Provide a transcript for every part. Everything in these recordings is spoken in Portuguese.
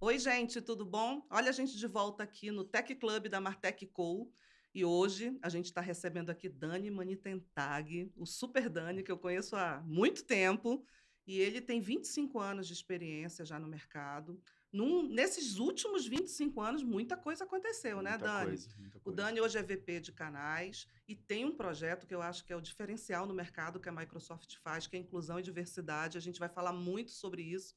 Oi, gente, tudo bom? Olha a gente de volta aqui no Tech Club da Martech Co. E hoje a gente está recebendo aqui Dani Manitentag, o Super Dani, que eu conheço há muito tempo. E ele tem 25 anos de experiência já no mercado. Nesses últimos 25 anos, muita coisa aconteceu, né, Muita Dani? coisa, muita O coisa. Dani hoje é VP de canais e tem um projeto que eu acho que é o diferencial no mercado que a Microsoft faz, que é inclusão e diversidade. A gente vai falar muito sobre isso.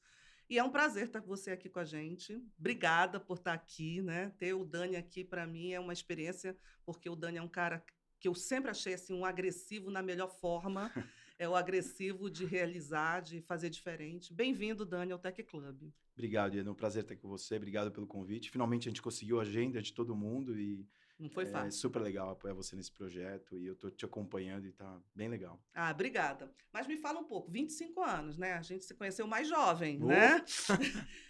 E é um prazer estar com você aqui com a gente. Obrigada por estar aqui, né? Ter o Dani aqui para mim é uma experiência, porque o Dani é um cara que eu sempre achei assim um agressivo na melhor forma, é o agressivo de realizar, de fazer diferente. Bem-vindo, Dani, ao Tech Club. Obrigado, Ian. É um prazer estar com você. Obrigado pelo convite. Finalmente a gente conseguiu a agenda de todo mundo e Não foi é fácil. super legal apoiar você nesse projeto e eu tô te acompanhando e tá bem legal. Ah, obrigada. Mas me fala um pouco, 25 anos, né? A gente se conheceu mais jovem, Oh, né?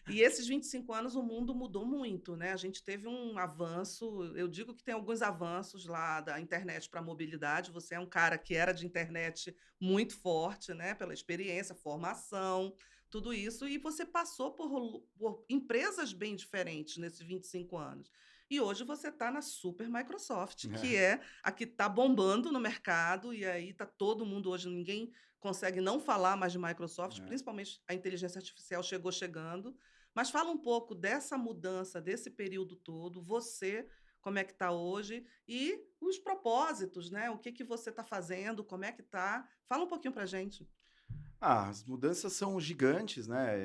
E esses 25 anos o mundo mudou muito, né? A gente teve um avanço, eu digo que tem alguns avanços lá da internet para a mobilidade. Você é um cara que era de internet muito forte, né? Pela experiência, formação, tudo isso, e você passou por empresas bem diferentes nesses 25 anos. E hoje você está na Super Microsoft, que é, é a que está bombando no mercado, e aí está todo mundo hoje, ninguém consegue não falar mais de Microsoft, é. principalmente a inteligência artificial chegou chegando. Mas fala um pouco dessa mudança, desse período todo, você, como é que está hoje, e os propósitos, né? O que que você está fazendo, como é que está? Fala um pouquinho para a gente. As mudanças são gigantes, né?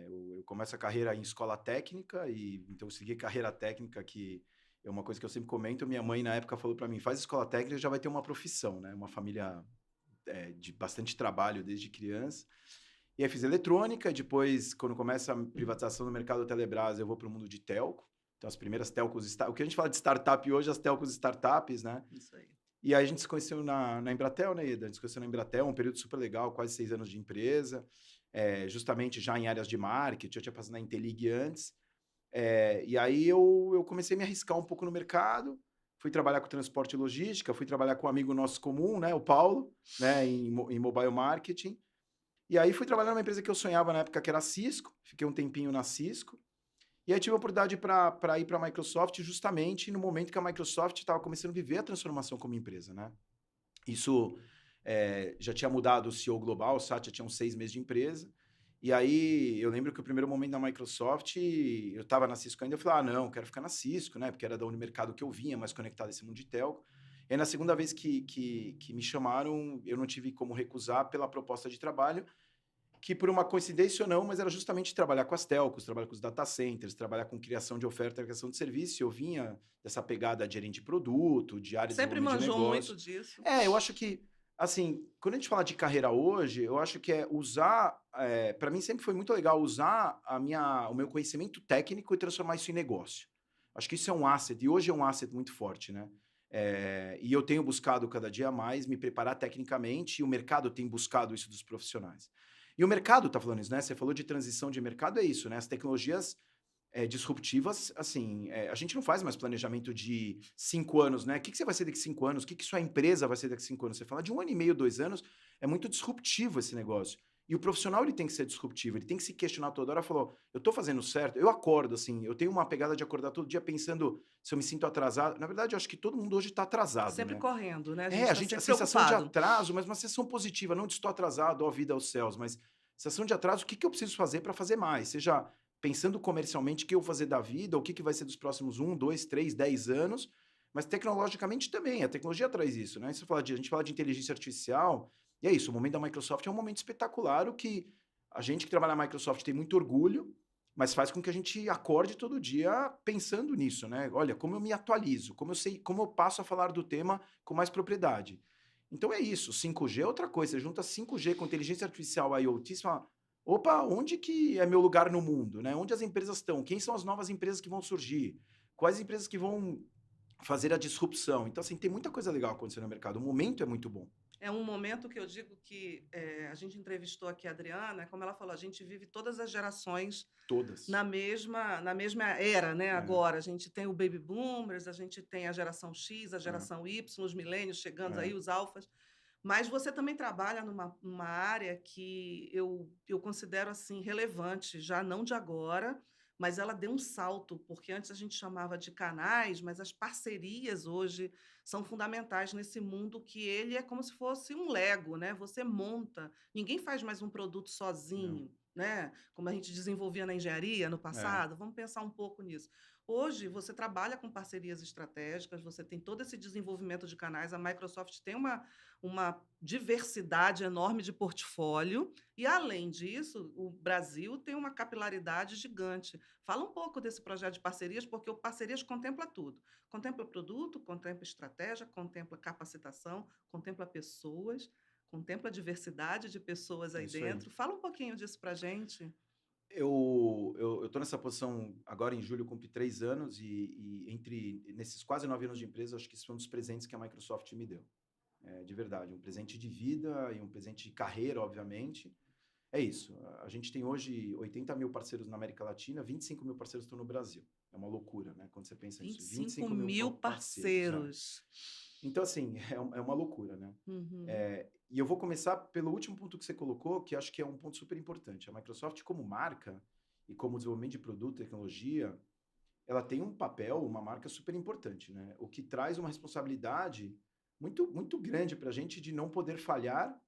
Eu começo a carreira em escola técnica e então eu segui carreira técnica que é uma coisa que eu sempre comento. Minha mãe na época falou para mim: faz escola técnica já vai ter uma profissão, né? Uma família de bastante trabalho desde criança. E aí fiz eletrônica, depois, quando começa a privatização no mercado da Telebrás, eu vou para o mundo de telco. Então, as primeiras telcos, o que a gente fala de startup hoje, as telcos startups, né? Isso aí. E aí a gente se conheceu na Embratel, né, Ida? A gente se conheceu na Embratel, um período super legal, quase 6 anos de empresa, justamente já em áreas de marketing, eu tinha passado na Intelig antes. E aí eu comecei a me arriscar um pouco no mercado, fui trabalhar com transporte e logística, fui trabalhar com um amigo nosso comum, né, o Paulo, né, em mobile marketing. E aí fui trabalhar numa empresa que eu sonhava na época, que era a Cisco. Fiquei um tempinho na Cisco. E aí tive a oportunidade para ir para a Microsoft justamente no momento que a Microsoft estava começando a viver a transformação como empresa, né? Isso já tinha mudado o CEO global, o Satya tinha uns 6 meses de empresa. E aí eu lembro que o primeiro momento da Microsoft, eu estava na Cisco ainda, eu falei, ah, não, quero ficar na Cisco, né? Porque era da mercado que eu vinha, mais conectado a esse mundo de telco. E aí, na segunda vez que me chamaram, eu não tive como recusar pela proposta de trabalho, que por uma coincidência ou não, mas era justamente trabalhar com as telcos, trabalhar com os data centers, trabalhar com criação de oferta e criação de serviço. Eu vinha dessa pegada de gerente de produto, de área de Sempre desenvolvimento de manjou muito negócio. disso. Eu acho que, assim, quando a gente fala de carreira hoje, eu acho que é usar, para mim sempre foi muito legal usar o meu conhecimento técnico e transformar isso em negócio. Acho que isso é um asset, e hoje é um asset muito forte, né? E eu tenho buscado cada dia mais me preparar tecnicamente, e o mercado tem buscado isso dos profissionais. E o mercado está falando isso, né? Você falou de transição de mercado, é isso, né? As tecnologias disruptivas, assim, a gente não faz mais planejamento de 5 anos, né? O que você vai ser daqui 5 anos? O que sua empresa vai ser daqui 5 anos? Você fala de 1 ano e meio, 2 anos, é muito disruptivo esse negócio. E o profissional, ele tem que ser disruptivo, ele tem que se questionar toda hora, falou, eu tô fazendo certo? Eu acordo, assim, eu tenho uma pegada de acordar todo dia pensando se eu me sinto atrasado. Na verdade, eu acho que todo mundo hoje tá Tá atrasado, sempre né? correndo, né? A gente A está gente, a sempre sensação de preocupado. atraso, mas uma sensação positiva, não de estou atrasado, ó vida aos céus, mas sensação de atraso, o que eu preciso fazer para fazer mais? Seja pensando comercialmente, o que eu vou fazer da vida, o que vai ser dos próximos 1, 2, 3, 10 anos, mas tecnologicamente também, a tecnologia traz isso, né? A gente fala de inteligência artificial, e é isso, o momento da Microsoft é um momento espetacular, o que a gente que trabalha na Microsoft tem muito orgulho, mas faz com que a gente acorde todo dia pensando nisso, né? Olha, como eu me atualizo, como eu sei, como eu passo a falar do tema com mais propriedade. Então é isso, 5G é outra coisa, você junta 5G com inteligência artificial IoT, você fala, opa, onde que é meu lugar no mundo, né? Onde as empresas estão? Quem são as novas empresas que vão surgir? Quais empresas que vão fazer a disrupção? Então, assim, tem muita coisa legal acontecendo no mercado. O momento é muito bom. É um momento que eu digo que a gente entrevistou aqui a Adriana, como ela falou, a gente vive todas as gerações Todas. na mesma era, né? É, Agora a gente tem o baby boomers, a gente tem a geração X, a é, geração Y, os milênios chegando é. aí, os alfas. Mas você também trabalha numa área que eu considero assim relevante, já não de agora, mas ela deu um salto, porque antes a gente chamava de canais, mas as parcerias hoje são fundamentais nesse mundo que ele é como se fosse um Lego, né? Você monta, ninguém faz mais um produto Não. sozinho, né? Como a gente desenvolvia na engenharia no É, passado. Vamos pensar um pouco nisso. Hoje, você trabalha com parcerias estratégicas, você tem todo esse desenvolvimento de canais. A Microsoft tem uma diversidade enorme de portfólio, e, além disso, o Brasil tem uma capilaridade gigante. Fala um pouco desse projeto de parcerias, porque o Parcerias contempla tudo. Contempla produto, contempla estratégia, contempla capacitação, contempla pessoas, contempla diversidade de pessoas é aí isso aí. dentro. Fala um pouquinho disso para a gente. Eu tô nessa posição agora em julho, eu cumpri 3 anos e entre nesses quase 9 anos de empresa, acho que isso foi um dos presentes que a Microsoft me deu. De verdade, um presente de vida e um presente de carreira, obviamente. É isso, a gente tem hoje 80.000 parceiros na América Latina, 25.000 parceiros estão no Brasil. É uma loucura, né, quando você pensa nisso, 25 25.000 mil parceiros, é. parceiros. Então, assim, é uma loucura, né. Uhum, E eu vou começar pelo último ponto que você colocou, que acho que é um ponto super importante. A Microsoft, como marca e como desenvolvimento de produto e tecnologia, ela tem um papel, uma marca super importante, né? O que traz uma responsabilidade muito grande para a gente de não poder falhar,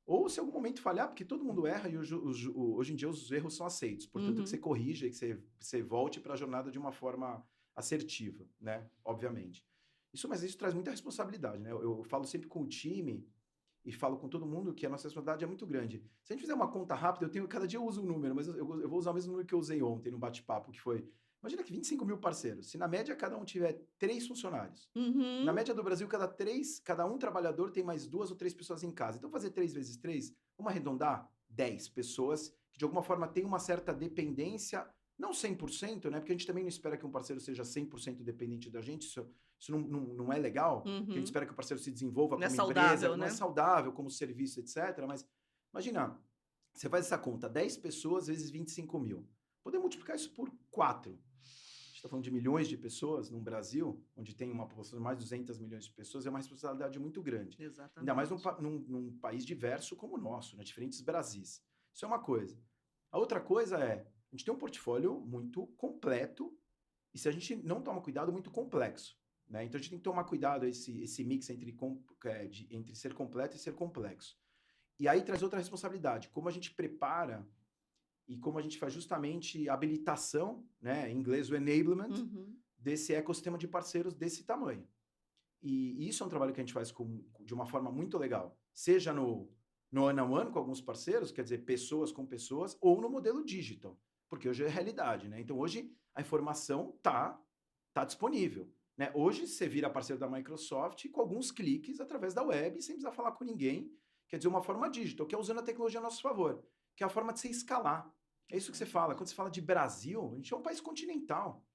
ou se em algum momento falhar, porque todo mundo erra e hoje em dia os erros são aceitos. Portanto, que você uhum. corrija e que você volte para a jornada de uma forma assertiva, né? Obviamente. Mas isso traz muita responsabilidade, né? Eu falo sempre com o time e falo com todo mundo que a nossa responsabilidade é muito grande. Se a gente fizer uma conta rápida, cada dia eu uso um número, mas eu vou usar o mesmo número que eu usei ontem no bate-papo, que foi, imagina que 25.000 parceiros, se na média cada um tiver 3 funcionários, na Uhum. média do Brasil, cada um trabalhador tem mais 2 ou 3 pessoas em casa. Então, fazer 3 vezes 3, vamos arredondar? 10 pessoas que, de alguma forma, têm uma certa dependência, não 100%, né? Porque a gente também não espera que um parceiro seja 100% dependente da gente, isso não é legal, porque a gente Uhum. espera que o parceiro se desenvolva Não é como empresa, saudável, não é né? saudável como serviço, etc. Mas, imagina, você faz essa conta, 10 pessoas vezes 25.000. Poder multiplicar isso por 4 está falando de milhões de pessoas no Brasil, onde tem uma população de mais de 200 milhões de pessoas, é uma responsabilidade muito grande. Ainda mais Exatamente. num país diverso como o nosso, né? Diferentes Brasis. Isso é uma coisa. A outra coisa é, a gente tem um portfólio muito completo e, se a gente não toma cuidado, muito complexo. Né? Então, a gente tem que tomar cuidado esse mix entre ser completo e ser complexo. E aí traz outra responsabilidade, como a gente prepara e como a gente faz justamente a habilitação, né, em inglês o enablement, Uhum. desse ecossistema de parceiros desse tamanho. E isso é um trabalho que a gente faz de uma forma muito legal, seja no one-on-one com alguns parceiros, quer dizer, pessoas com pessoas, ou no modelo digital, porque hoje é realidade, né? Então, hoje a informação tá disponível. Né? Hoje você vira parceiro da Microsoft com alguns cliques através da web, sem precisar falar com ninguém, quer dizer, uma forma digital, que é usando a tecnologia a nosso favor, que é a forma de você escalar. É isso que você fala. Quando você fala de Brasil, a gente é um país continental.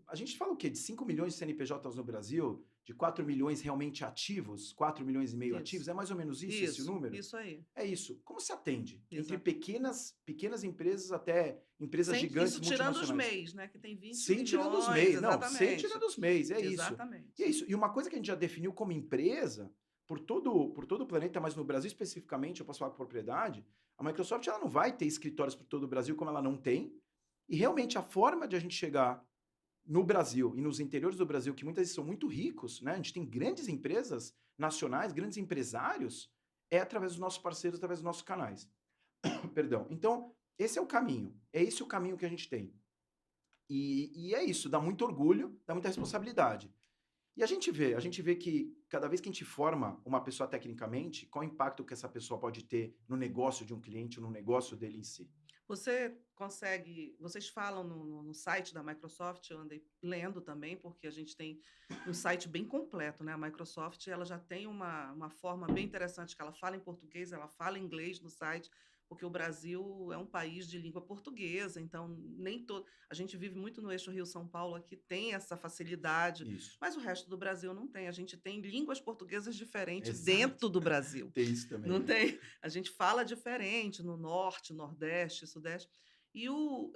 A gente fala o quê? De 5 milhões de CNPJs no Brasil, de 4 milhões realmente ativos, 4 milhões e meio ativos, Isso. é mais ou menos isso esse o Isso. número? Isso aí. É isso. Como se atende? Entre Exato. pequenas empresas até empresas gigantes Isso tirando os multinacionais. MEIs, né? Que tem 20 Sem tirando os milhões, MEIs. Não, sem exatamente. tirando os MEIs, é isso. E é Exatamente. isso. E uma coisa que a gente já definiu como empresa, por todo o planeta, mas no Brasil especificamente, eu posso falar com propriedade, a Microsoft ela não vai ter escritórios por todo o Brasil como ela não tem, e realmente a forma de a gente chegar no Brasil e nos interiores do Brasil, que muitas vezes são muito ricos, né? A gente tem grandes empresas nacionais, grandes empresários, é através dos nossos parceiros, através dos nossos canais. Perdão. Então, esse é o caminho. É esse o caminho que a gente tem. E é isso, dá muito orgulho, dá muita responsabilidade. E a gente vê que cada vez que a gente forma uma pessoa tecnicamente, qual o impacto que essa pessoa pode ter no negócio de um cliente, no negócio dele em si. Vocês falam no site da Microsoft, eu andei lendo também, porque a gente tem um site bem completo, né? A Microsoft, ela já tem uma forma bem interessante, que ela fala em português, ela fala em inglês no site, porque o Brasil é um país de língua portuguesa, então nem todo, a gente vive muito no eixo Rio-São Paulo, aqui tem essa facilidade, Isso. mas o resto do Brasil não tem. A gente tem línguas portuguesas diferentes Exato. dentro do Brasil. Tem isso também, Não né? tem, a gente fala diferente no norte, nordeste, sudeste. E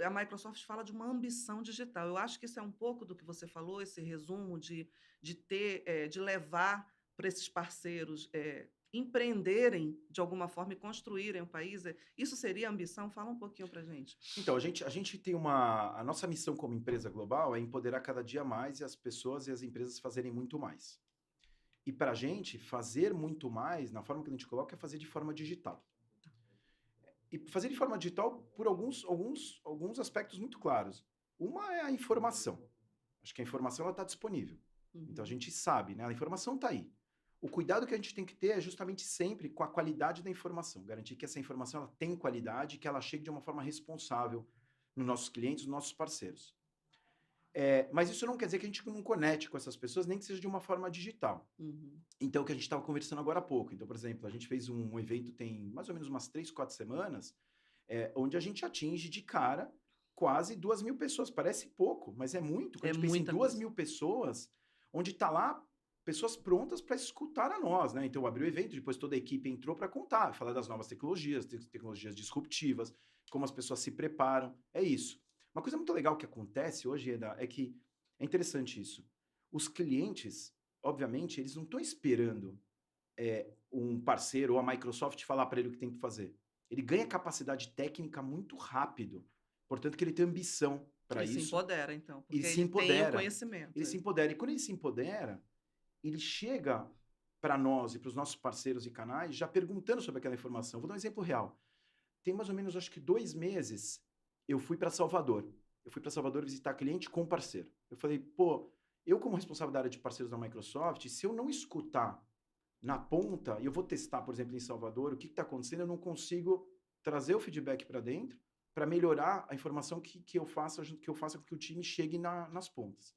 a Microsoft fala de uma ambição digital. Eu acho que isso é um pouco do que você falou, esse resumo de levar para esses parceiros empreenderem de alguma forma e construírem o país? Isso seria ambição? Fala um pouquinho para a gente. Então, a gente tem uma. A nossa missão como empresa global é empoderar cada dia mais e as pessoas e as empresas fazerem muito mais. E para a gente, fazer muito mais, na forma que a gente coloca, é fazer de forma digital. E fazer de forma digital por alguns aspectos muito claros. Uma é a informação. Acho que a informação ela está disponível. Então a Uhum. gente sabe, né? A informação está aí. O cuidado que a gente tem que ter é justamente sempre com a qualidade da informação, garantir que essa informação ela tem qualidade, que ela chegue de uma forma responsável nos nossos clientes, nos nossos parceiros. Mas isso não quer dizer que a gente não conecte com essas pessoas, nem que seja de uma forma digital. Uhum. Então, o que a gente estava conversando agora há pouco. Então, por exemplo, a gente fez um evento tem mais ou menos umas 3, 4 semanas, onde a gente atinge de cara quase 2.000 pessoas. Parece pouco, mas é muito. Quando É a gente pensa em muita duas coisa. mil pessoas, onde está lá pessoas prontas para escutar a nós, né? Então, eu abri o evento, depois toda a equipe entrou para contar, falar das novas tecnologias, tecnologias disruptivas, como as pessoas se preparam. É isso. Uma coisa muito legal que acontece hoje, Eda, é que é interessante isso. Os clientes, obviamente, eles não estão esperando um parceiro ou a Microsoft falar para ele o que tem que fazer. Ele ganha capacidade técnica muito rápido. Portanto, que ele tem ambição para Ele se isso. empodera, então, Ele porque se ele tem o empodera. conhecimento. Ele se empodera. E quando ele se empodera, ele chega para nós e para os nossos parceiros e canais já perguntando sobre aquela informação. Vou dar um exemplo real. Tem mais ou menos, acho que 2 meses, eu fui para Salvador. Eu fui para Salvador visitar cliente com parceiro. Eu falei, pô, eu como responsável da área de parceiros da Microsoft, se eu não escutar na ponta, e eu vou testar, por exemplo, em Salvador, o que está acontecendo, eu não consigo trazer o feedback para dentro para melhorar a informação que eu faça com que o time chegue nas pontas.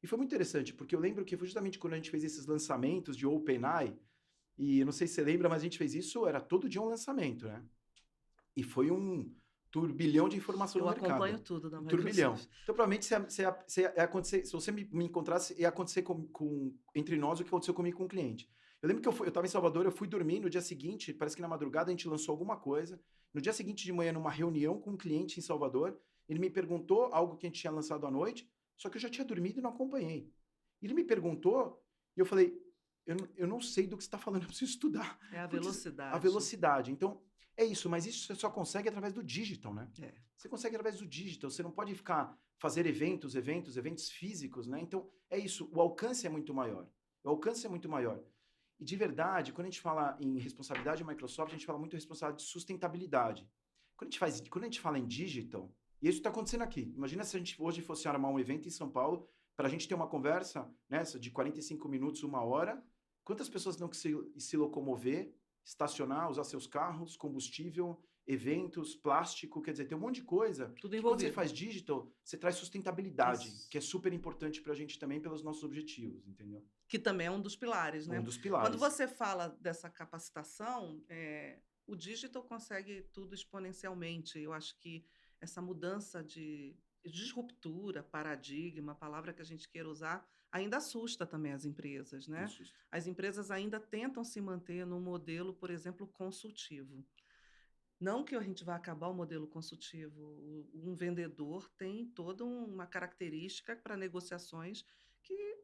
E foi muito interessante, porque eu lembro que foi justamente quando a gente fez esses lançamentos de OpenAI, e eu não sei se você lembra, mas a gente fez isso, era todo dia um lançamento, né? E foi um turbilhão de informação Eu no acompanho mercado. tudo da Um turbilhão. Microsoft. Então, provavelmente, ia acontecer, se você me encontrasse, ia acontecer entre nós o que aconteceu comigo com o cliente. Eu lembro que eu estava em Salvador, eu fui dormir, no dia seguinte, parece que na madrugada a gente lançou alguma coisa. No dia seguinte de manhã, numa reunião com um cliente em Salvador, ele me perguntou algo que a gente tinha lançado à noite, só que eu já tinha dormido e não acompanhei. Ele me perguntou e eu falei, eu não sei do que você está falando, eu preciso estudar. É a Porque a velocidade. velocidade. Então, é isso, mas isso você só consegue através do digital, né? É. Você consegue através do digital, você não pode fazer eventos físicos, né? Então, é isso, o alcance é muito maior. O alcance é muito maior. E de verdade, quando a gente fala em responsabilidade Microsoft, a gente fala muito em responsabilidade de sustentabilidade. Quando a gente fala em digital, e isso está acontecendo aqui. Imagina se a gente hoje fosse armar um evento em São Paulo para a gente ter uma conversa nessa de 45 minutos, 1 hora. Quantas pessoas não que se locomover, estacionar, usar seus carros, combustível, eventos, plástico, quer dizer, tem um monte de coisa Tudo que quando você envolvido. faz digital, você traz sustentabilidade, Isso. que é super importante para a gente também pelos nossos objetivos, entendeu? Que também é um dos pilares, Um né? dos Quando pilares. você fala dessa capacitação, o digital consegue tudo exponencialmente. Eu acho que essa mudança de disruptura, paradigma, a palavra que a gente queira usar, ainda assusta também as empresas, né? Isso. As empresas ainda tentam se manter num modelo, por exemplo, consultivo. Não que a gente vá acabar o modelo consultivo. Um vendedor tem toda uma característica para negociações que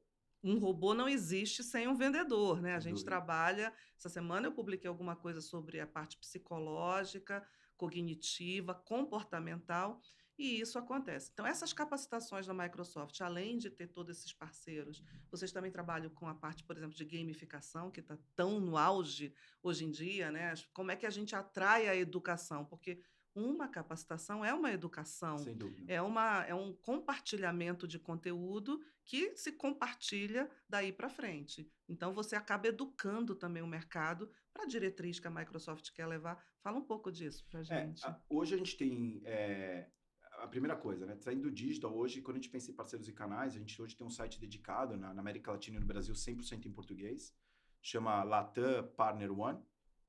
um robô não existe sem um vendedor, né? A Sem gente dúvida. trabalha. Essa semana eu publiquei alguma coisa sobre a parte psicológica, cognitiva, comportamental, e isso acontece. Então, essas capacitações da Microsoft, além de ter todos esses parceiros, vocês também trabalham com a parte, por exemplo, de gamificação, que está tão no auge hoje em dia, né? Como é que a gente atrai a educação? Porque uma capacitação é uma educação, Sem dúvida. é um compartilhamento de conteúdo que se compartilha daí para frente. Então, você acaba educando também o mercado para a diretriz que a Microsoft quer levar. Fala um pouco disso para a gente. Hoje a gente tem a primeira coisa, né? Saindo do digital, hoje, quando a gente pensa em parceiros e canais, a gente hoje tem um site dedicado na América Latina e no Brasil 100% em português, chama Latam Partner One,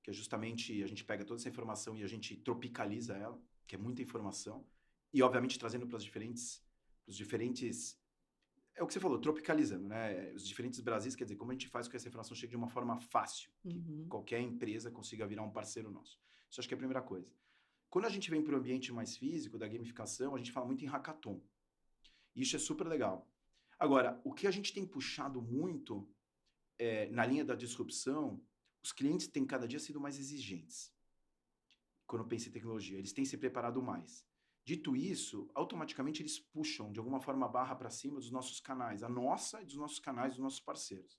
que é justamente a gente pega toda essa informação e a gente tropicaliza ela, que é muita informação, e obviamente trazendo para os diferentes é o que você falou, tropicalizando, né? Os diferentes Brasis, quer dizer, como a gente faz com que essa informação chegue de uma forma fácil, que Uhum. qualquer empresa consiga virar um parceiro nosso. Isso acho que é a primeira coisa. Quando a gente vem para o ambiente mais físico, da gamificação, a gente fala muito em hackathon. E isso é super legal. Agora, o que a gente tem puxado muito na linha da disrupção, os clientes têm cada dia sido mais exigentes quando pensa em tecnologia. Eles têm se preparado mais. Dito isso, automaticamente eles puxam, de alguma forma, a barra para cima dos nossos canais, a nossa e dos nossos canais, dos nossos parceiros.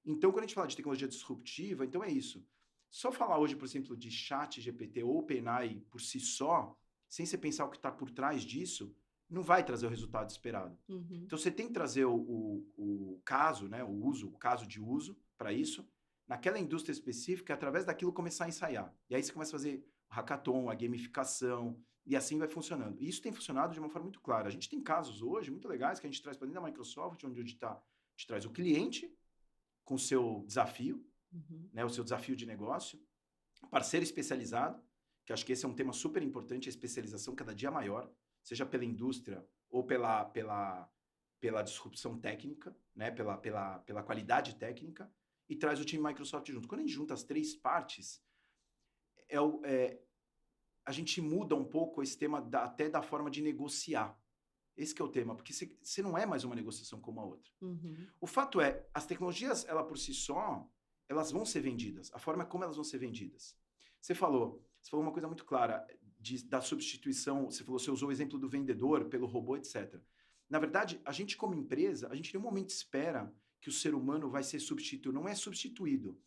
Então, quando a gente fala de tecnologia disruptiva, então é isso. Só falar hoje, por exemplo, de chat GPT ou OpenAI por si só, sem você pensar o que está por trás disso, não vai trazer o resultado esperado. Uhum. Então, você tem que trazer o caso, né, o caso de uso para isso, naquela indústria específica, através daquilo começar a ensaiar. E aí você começa a fazer hackathon, a gamificação, e assim vai funcionando. E isso tem funcionado de uma forma muito clara. A gente tem casos hoje muito legais que a gente traz para dentro da Microsoft, onde a gente traz o cliente com o seu desafio, né, o seu desafio de negócio, parceiro especializado, que acho que esse é um tema super importante, a especialização cada dia maior, seja pela indústria ou pela disrupção técnica, né, pela qualidade técnica, e traz o time Microsoft junto. Quando a gente junta as três partes, a gente muda um pouco esse tema até da forma de negociar. Esse que é o tema, porque você não é mais uma negociação como a outra. O fato é, as tecnologias, ela por si só, elas vão ser vendidas. A forma como elas vão ser vendidas. Você falou uma coisa muito clara da substituição, você usou o exemplo do vendedor pelo robô, etc. Na verdade, a gente como empresa, a gente em nenhum momento espera que o ser humano vai ser substituído. Não é substituído.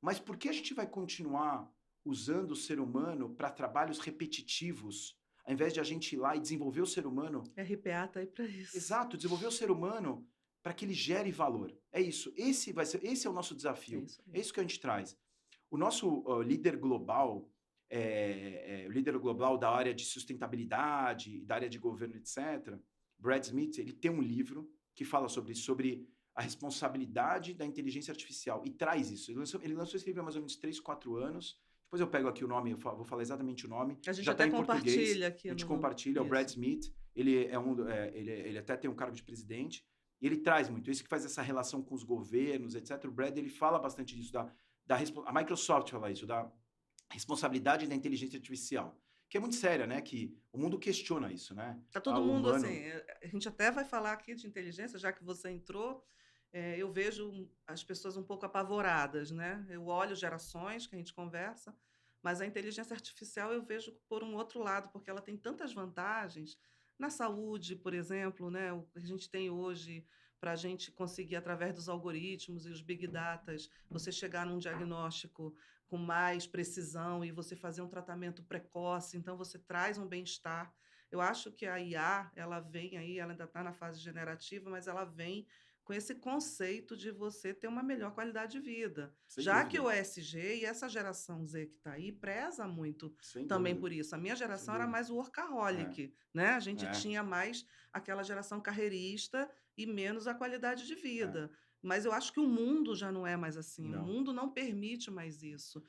Mas por que a gente vai continuar usando o ser humano para trabalhos repetitivos, ao invés de a gente ir lá e desenvolver o ser humano... RPA está aí para isso. Exato, desenvolver o ser humano para que ele gere valor. É isso. Esse é o nosso desafio. É isso que a gente traz. O nosso líder global, o líder global da área de sustentabilidade, da área de governo, etc., Brad Smith, ele tem um livro que fala sobre isso, sobre a responsabilidade da inteligência artificial, e traz isso. Ele lançou esse livro há mais ou menos 3, 4 anos. Depois eu pego aqui o nome, vou falar exatamente o nome. A gente já até tá em português. aqui. A gente compartilha, é o Brad Smith. Ele até tem um cargo de presidente. E ele traz muito isso, que faz essa relação com os governos, etc. O Brad, ele fala bastante disso, a Microsoft fala isso, da responsabilidade da inteligência artificial. Que é muito séria, né? Que o mundo questiona isso, né? Tá todo mundo assim. A gente até vai falar aqui de inteligência, já que você entrou. Eu vejo as pessoas um pouco apavoradas, né? Eu olho gerações que a gente conversa, mas a inteligência artificial eu vejo por um outro lado, porque ela tem tantas vantagens na saúde, por exemplo, né? O que a gente tem hoje para a gente conseguir, através dos algoritmos e os big datas, você chegar num diagnóstico com mais precisão e você fazer um tratamento precoce, então você traz um bem-estar. Eu acho que a IA, ela vem aí, ela ainda está na fase generativa, mas ela vem com esse conceito de você ter uma melhor qualidade de vida. Já que o ESG e essa geração Z que está aí preza muito também por isso. A minha geração era mais workaholic, né? A gente tinha mais aquela geração carreirista e menos a qualidade de vida. Mas eu acho que o mundo já não é mais assim. Não. O mundo não permite mais isso.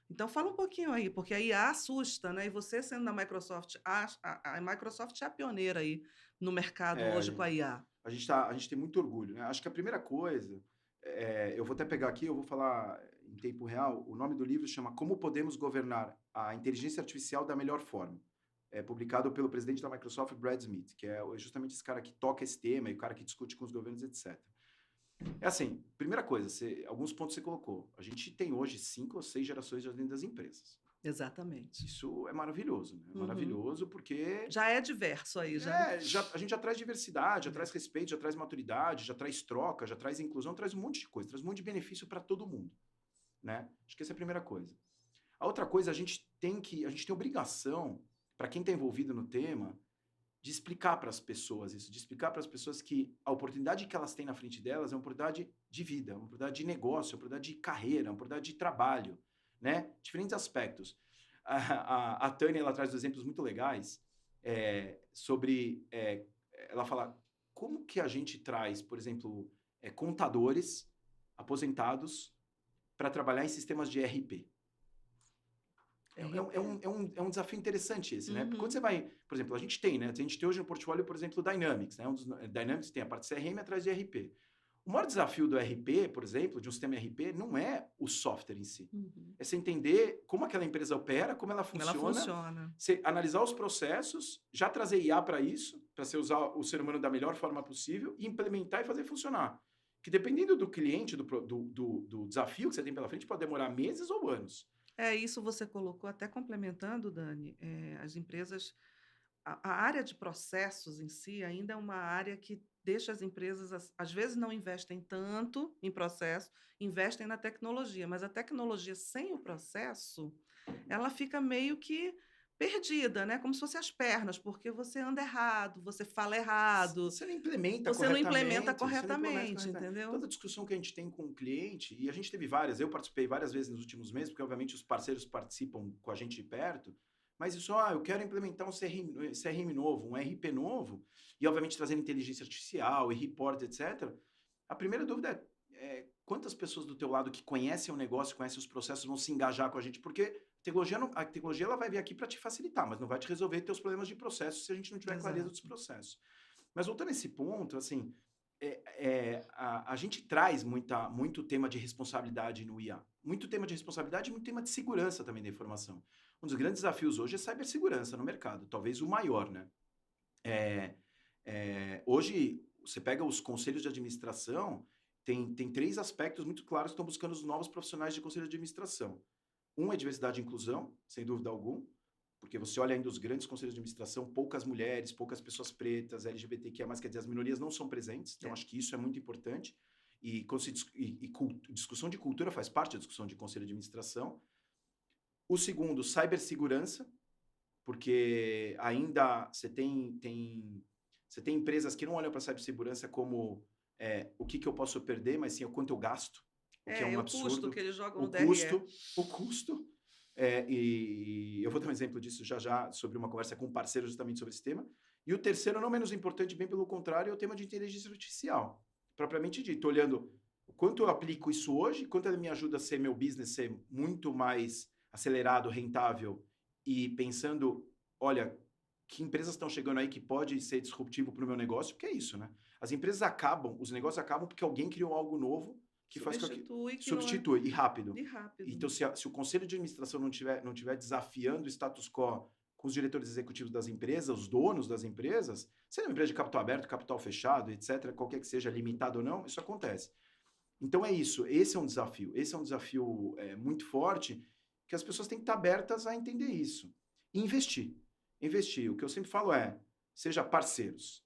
Então, fala um pouquinho aí, porque a IA assusta, né? E você sendo da Microsoft, a Microsoft é a pioneira aí no mercado hoje com a IA. A gente tem muito orgulho, né? Acho que a primeira coisa, eu vou até pegar aqui, eu vou falar em tempo real, o nome do livro chama Como Podemos Governar a Inteligência Artificial da Melhor Forma. É publicado pelo presidente da Microsoft, Brad Smith, que é justamente esse cara que toca esse tema e o cara que discute com os governos, etc. É assim, primeira coisa, alguns pontos você colocou. A gente tem hoje 5 ou 6 gerações dentro das empresas. Exatamente. Isso é maravilhoso, né? Maravilhoso porque... Já é diverso aí, já. A gente já traz diversidade, já traz respeito, já traz maturidade, já traz troca, já traz inclusão, traz um monte de coisa, traz um monte de benefício para todo mundo, né? Acho que essa é a primeira coisa. A outra coisa, a gente tem obrigação, para quem está envolvido no tema, de explicar para as pessoas isso, de explicar para as pessoas que a oportunidade que elas têm na frente delas é uma oportunidade de vida, uma oportunidade de negócio, uma oportunidade de carreira, uma oportunidade de trabalho, né? Diferentes aspectos. A Tânia, ela traz exemplos muito legais sobre... ela fala, como que a gente traz, por exemplo, contadores aposentados para trabalhar em sistemas de ERP? É um desafio interessante esse, né? Porque quando você vai... Por exemplo, a gente tem hoje no portfólio, por exemplo, o Dynamics, né? Dynamics tem a parte CRM atrás de ERP. O maior desafio do ERP, por exemplo, de um sistema ERP, não é o software em si. É você entender como aquela empresa opera, como ela funciona. Você analisar os processos, já trazer IA para isso, para você usar o ser humano da melhor forma possível, e implementar e fazer funcionar. que dependendo do cliente, do desafio que você tem pela frente, pode demorar meses ou anos. É, isso você colocou, até complementando, Dani, as empresas, a área de processos em si ainda é uma área que deixa as empresas, às vezes não investem tanto em processo, investem na tecnologia, mas a tecnologia sem o processo, ela fica meio que perdida, né? Como se fosse as pernas, porque você anda errado, você fala errado, Você não implementa você não implementa corretamente, você não implementa corretamente, corretamente. entendeu? Toda discussão que a gente tem com o cliente, e a gente teve várias, eu participei várias vezes nos últimos meses, porque obviamente os parceiros participam com a gente de perto, mas isso, eu quero implementar um CRM novo, um RP novo, e obviamente trazendo inteligência artificial e report, etc. A primeira dúvida quantas pessoas do teu lado que conhecem o negócio, conhecem os processos, vão se engajar com a gente, porque a tecnologia ela vai vir aqui para te facilitar, mas não vai te resolver teus problemas de processo se a gente não tiver clareza dos Exato. processos. Mas voltando a esse ponto, assim, a gente traz muito tema de responsabilidade no IA. Muito tema de responsabilidade e muito tema de segurança também da informação. Um dos grandes desafios hoje é cibersegurança no mercado, talvez o maior, né? Hoje, você pega os conselhos de administração, tem 3 aspectos muito claros que estão buscando os novos profissionais de conselho de administração. Um é diversidade e inclusão, sem dúvida alguma, porque você olha ainda os grandes conselhos de administração, poucas mulheres, poucas pessoas pretas, LGBTQIA+, quer dizer, as minorias não são presentes, então acho que isso é muito importante. E discussão de cultura faz parte da discussão de conselho de administração. O segundo, cibersegurança, porque ainda você tem empresas que não olham para a cibersegurança como o que eu posso perder, mas sim o quanto eu gasto, o que é um absurdo. O custo que eles jogam no O custo. E eu vou dar um exemplo disso já sobre uma conversa com um parceiro justamente sobre esse tema. E o terceiro, não menos importante, bem pelo contrário, é o tema de inteligência artificial. Propriamente dito, olhando o quanto eu aplico isso hoje, quanto ele me ajuda a ser meu business ser muito mais acelerado, rentável, e pensando, olha, que empresas estão chegando aí que pode ser disruptivo para o meu negócio, porque é isso, né? Os negócios acabam porque alguém criou algo novo que faz com que substitui e rápido. Então, se o conselho de administração não tiver desafiando o status quo com os diretores executivos das empresas, os donos das empresas, seja uma empresa de capital aberto, capital fechado, etc., qualquer que seja, limitado ou não, isso acontece. Então é isso, esse é um desafio muito forte, que as pessoas têm que estar abertas a entender isso. E investir. O que eu sempre falo seja parceiros.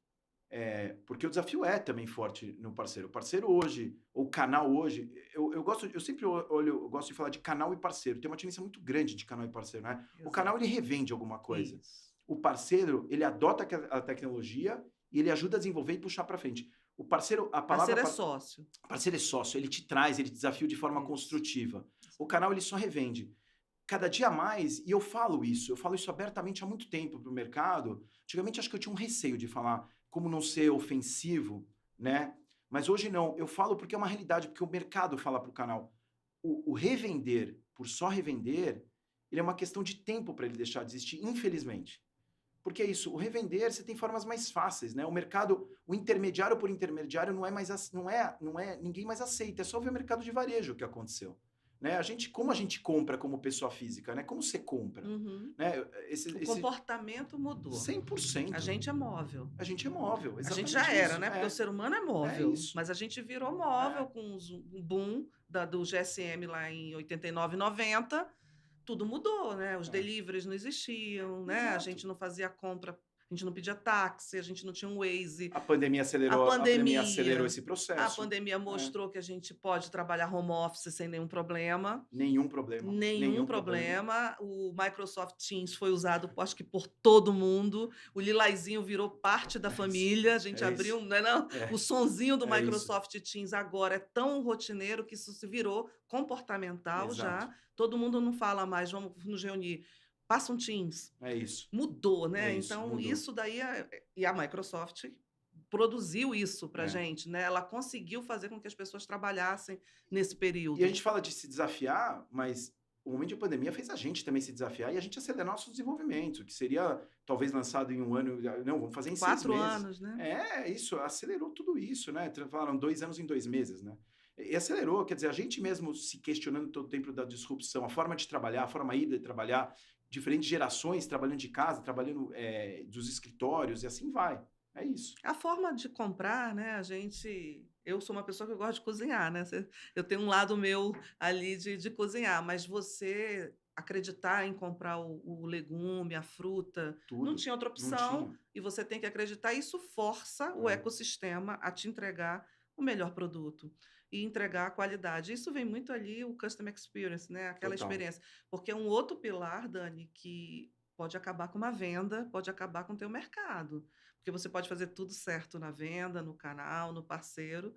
Porque o desafio é também forte no parceiro. O parceiro hoje, ou o canal hoje, eu gosto de falar de canal e parceiro. Tem uma diferença muito grande de canal e parceiro, né? Exato. O canal, ele revende alguma coisa. Isso. O parceiro, ele adota a tecnologia e ele ajuda a desenvolver e puxar para frente. O parceiro, a palavra... Parceiro é sócio. Parceiro é sócio, ele te traz, ele te desafia de forma construtiva. O canal, ele só revende. Cada dia mais, e eu falo isso abertamente há muito tempo para o mercado. Antigamente, acho que eu tinha um receio de falar como não ser ofensivo, né? Mas hoje não, eu falo porque é uma realidade, porque o mercado fala para o canal. O revender, por só revender, ele é uma questão de tempo para ele deixar de existir, infelizmente. Porque é isso, o revender, você tem formas mais fáceis, né? O mercado, o intermediário por intermediário ninguém mais aceita, é só ver o mercado de varejo que aconteceu. Né? Como a gente compra como pessoa física, né? Como você compra? Uhum. Né? O comportamento mudou. 100%. A gente é móvel. A gente é móvel, exatamente. A gente já era, né? Porque o ser humano é móvel. Mas a gente virou móvel com o boom do GSM lá em 89, 90. Tudo mudou, né? Os deliveries não existiam, né? Exato. A gente não fazia compra, a gente não pedia táxi, a gente não tinha um Waze. A pandemia acelerou esse processo. A pandemia mostrou que a gente pode trabalhar home office sem nenhum problema. Nenhum problema. O Microsoft Teams foi usado, acho que por todo mundo. O Lilaizinho virou parte da família. A gente abriu, o sonzinho do Microsoft Teams agora é tão rotineiro que isso se virou comportamental. Exato. Já. Todo mundo não fala mais, vamos nos reunir. Passa um Teams. É isso. Mudou, né? Isso daí... E a Microsoft produziu isso para a gente, né? Ela conseguiu fazer com que as pessoas trabalhassem nesse período. E a gente fala de se desafiar, mas o momento de pandemia fez a gente também se desafiar e a gente acelerar nosso desenvolvimento, que seria talvez lançado em 1 ano... Não, vamos fazer em 6 meses. 4 anos, né? Isso. Acelerou tudo isso, né? Falaram 2 anos em 2 meses, né? E acelerou, quer dizer, a gente mesmo se questionando todo o tempo da disrupção, a forma de trabalhar, a forma híbrida de trabalhar, diferentes gerações trabalhando de casa, trabalhando dos escritórios, e assim vai. É isso. A forma de comprar, né? A gente eu sou uma pessoa que eu gosto de cozinhar, né? Eu tenho um lado meu ali de cozinhar, mas você acreditar em comprar o legume, a fruta, não Tudo. tinha outra Não opção tinha. e você tem que acreditar. Isso força o É, ecossistema a te entregar o melhor produto e entregar a qualidade. Isso vem muito ali o customer experience, né? Aquela total. experiência. Porque é um outro pilar, Dani, que pode acabar com uma venda, pode acabar com o teu mercado. Porque você pode fazer tudo certo na venda, no canal, no parceiro,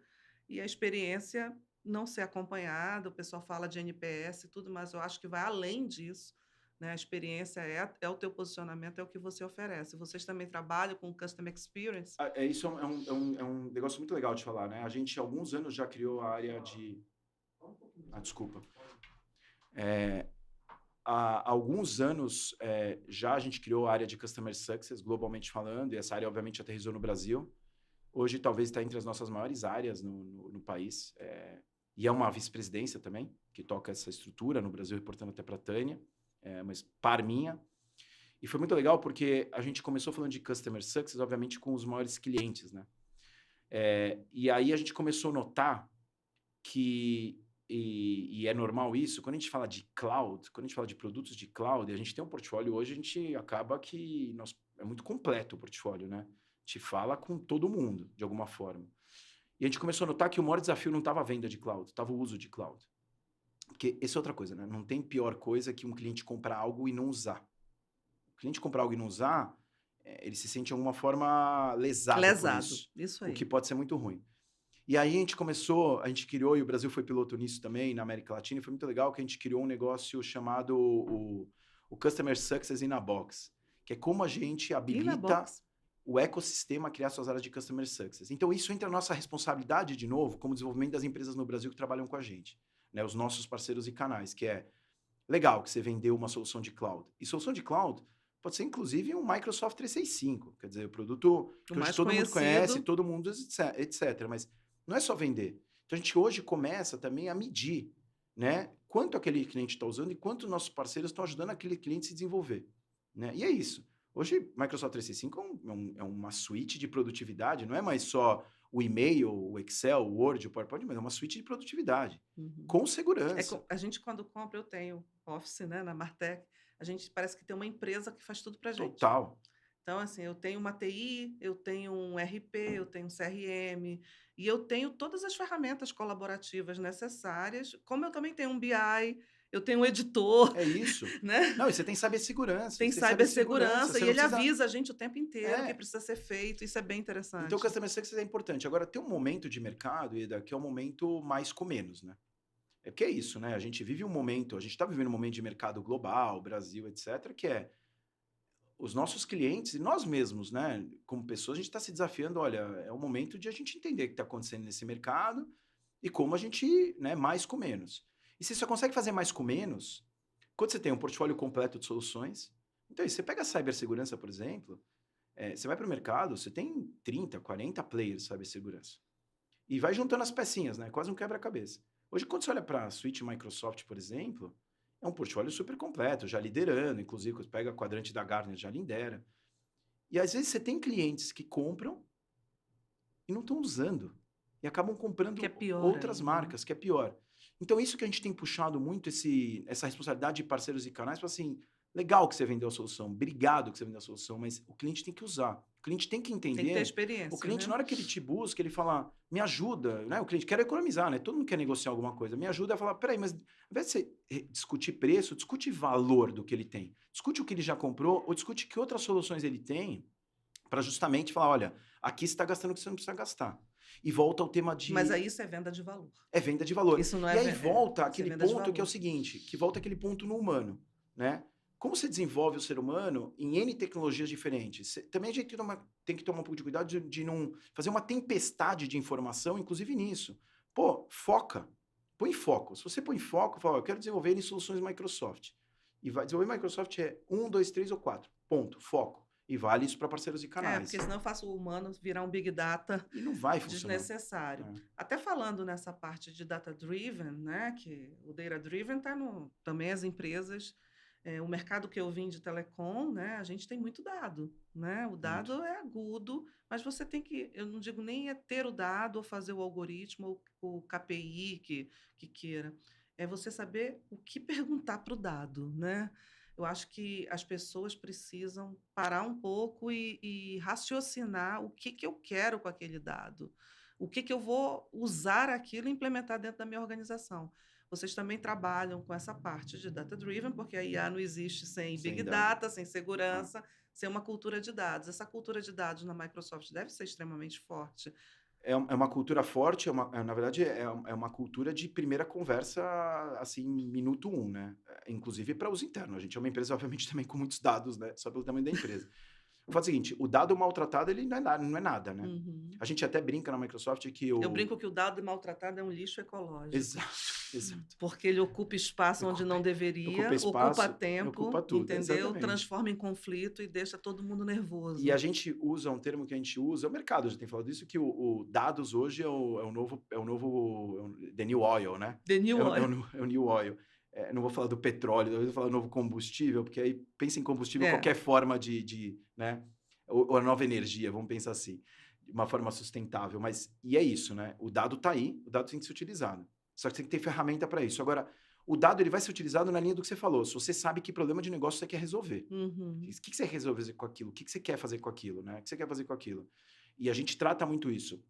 e a experiência não ser acompanhada. O pessoal fala de NPS e tudo, mas eu acho que vai além disso. Né? A experiência é o teu posicionamento, é o que você oferece. Vocês também trabalham com Customer Experience? Isso é um negócio muito legal de falar, né? A gente, há alguns anos, já criou a área de... Ah, desculpa. É, há alguns anos, já a gente criou a área de Customer Success, globalmente falando, e essa área, obviamente, aterrissou no Brasil. Hoje, talvez, está entre as nossas maiores áreas no país. E é uma vice-presidência também, que toca essa estrutura no Brasil, reportando até para a Tânia, mas par minha. E foi muito legal porque a gente começou falando de Customer Success, obviamente, com os maiores clientes, né? E aí a gente começou a notar que, e é normal isso, quando a gente fala de cloud, quando a gente fala de produtos de cloud, e a gente tem um portfólio hoje, a gente acaba que é muito completo o portfólio, né? A gente fala com todo mundo, de alguma forma. E a gente começou a notar que o maior desafio não estava a venda de cloud, estava o uso de cloud. Porque essa é outra coisa, né? Não tem pior coisa que um cliente comprar algo e não usar. O cliente comprar algo e não usar, ele se sente de alguma forma lesado por Lesado, isso, isso o que aí. pode ser muito ruim. E aí a gente criou, e o Brasil foi piloto nisso também, na América Latina, e foi muito legal que a gente criou um negócio chamado o Customer Success in a Box, que é como a gente E na habilita box? o ecossistema a criar suas áreas de Customer Success. Então, isso entra na nossa responsabilidade, de novo, como desenvolvimento das empresas no Brasil que trabalham com a gente, né? Os nossos parceiros e canais, que é legal que você vendeu uma solução de cloud. E solução de cloud pode ser, inclusive, um Microsoft 365, quer dizer, o produto O que hoje mais todo mundo conhece, conhecido. todo mundo, etc. Mas não é só vender. Então, a gente hoje começa também a medir, né? Quanto aquele cliente está usando e quanto nossos parceiros estão ajudando aquele cliente a se desenvolver. Né? E é isso. Hoje, Microsoft 365 é uma suíte de produtividade, não é mais só o e-mail, o Excel, o Word, o PowerPoint, mas é uma suíte de produtividade, Uhum. com segurança. A gente, quando compra, eu tenho Office, né, na Martech, a gente parece que tem uma empresa que faz tudo para gente. Total. Então, assim, eu tenho uma TI, eu tenho um RP, eu tenho um CRM, e eu tenho todas as ferramentas colaborativas necessárias, como eu também tenho um BI, eu tenho um editor, É isso. né? Não, e você tem cibersegurança. Tem Você tem cibersegurança. cibersegurança, Você e não ele precisa. avisa a gente o tempo inteiro o que É. precisa ser feito, isso é bem Então, o interessante. Customer Success é importante. Agora, tem um momento de mercado, Ida, que é um momento mais com menos, né? É porque é isso, né? A gente vive um momento, a gente está vivendo um momento de mercado global, Brasil, etc., que é os nossos clientes e nós mesmos, né? Como pessoas, a gente está se desafiando. Olha, é o momento de a gente entender o que está acontecendo nesse mercado e como a gente, né, mais com menos. E se você consegue fazer mais com menos, quando você tem um portfólio completo de soluções, então, você pega a cibersegurança, por exemplo, você vai para o mercado, você tem 30, 40 players de cibersegurança. E vai juntando as pecinhas, né? Quase um quebra-cabeça. Hoje, quando você olha para a suíte Microsoft, por exemplo, é um portfólio super completo, já liderando, inclusive, quando pega a quadrante da Gartner, já lidera. E às vezes você tem clientes que compram e não estão usando. E acabam Que é comprando pior outras ainda, né? marcas, que é pior. Então, isso que a gente tem puxado muito, essa responsabilidade de parceiros e canais, para assim, legal que você vendeu a solução, obrigado que você vendeu a solução, mas o cliente tem que usar. O cliente tem que Tem que ter entender. O experiência, cliente, né? na hora que ele te busca, ele fala, me ajuda, né? O cliente quer economizar, né? Todo mundo quer negociar alguma coisa. Me ajuda a falar, peraí, mas ao invés de você discutir preço, discute valor do que ele tem. Discute o que ele já comprou ou discute que outras soluções ele tem para justamente falar, olha, aqui você está gastando o que você não precisa gastar. E volta ao tema Mas de aí isso é venda de valor. venda de valor. Isso não E é, aí volta isso é aquele venda de ponto que é o valor. seguinte, que volta aquele ponto no humano, né? Como você desenvolve o ser humano em N tecnologias diferentes? Também a gente tem que tomar um pouco de cuidado de não fazer uma tempestade de informação, inclusive nisso. Pô, foca. Põe foco. Se você põe foco, fala, eu quero desenvolver em soluções Microsoft. E vai desenvolver Microsoft é 1, 2, 3 ou 4. Ponto. Foco. E vale isso para parceiros e Porque canais. senão eu faço o humano virar um big data E não vai funcionar. desnecessário. É. Até falando nessa parte de data driven, né, que o data driven está no também as empresas O mercado que eu vim de telecom, né, a gente tem muito dado, né? O Muito. dado é agudo, mas você tem que, eu não digo nem é ter o dado ou fazer o algoritmo ou o KPI que queira, é você saber o que perguntar para o dado, né? Eu acho que as pessoas precisam parar um pouco e raciocinar o que eu quero com aquele dado, o que eu vou usar aquilo e implementar dentro da minha organização. Vocês também trabalham com essa parte de data-driven, porque a IA não existe sem Sem Big dado. Data, sem Ah. segurança, sem uma cultura de dados. Essa cultura de dados na Microsoft deve ser extremamente forte. É uma cultura forte, na verdade, é uma cultura de primeira conversa, assim, minuto um, né? Inclusive para uso interno. A gente é uma empresa, obviamente, também com muitos dados, né? Só pelo tamanho da empresa. Eu falo o seguinte, o dado maltratado, ele não é nada, né? Uhum. A gente até brinca na Microsoft que Eu brinco que o dado maltratado é um lixo ecológico. Exato, exato. Porque ele ocupa espaço onde não Ocupa deveria, ocupa espaço e tempo, ocupa tudo, entendeu? exatamente. Transforma em conflito e deixa todo mundo E a nervoso. gente usa um termo que a gente usa, o mercado já tem falado isso, que o dados hoje the new oil, né? The new oil. É o new oil. Não vou falar do petróleo, talvez eu vou falar novo combustível, porque aí pensa em combustível, qualquer forma né? Ou a nova energia, vamos pensar assim, de uma forma sustentável. E é isso, né? O dado está aí, o dado tem que ser utilizado. Só que tem que ter ferramenta para isso. Agora, o dado ele vai ser utilizado na linha do que você falou. Se você sabe que problema de negócio você quer resolver. Uhum. O que você quer resolver com aquilo? O que você quer fazer com aquilo? Né? O que você quer fazer com aquilo? E a gente trata muito isso.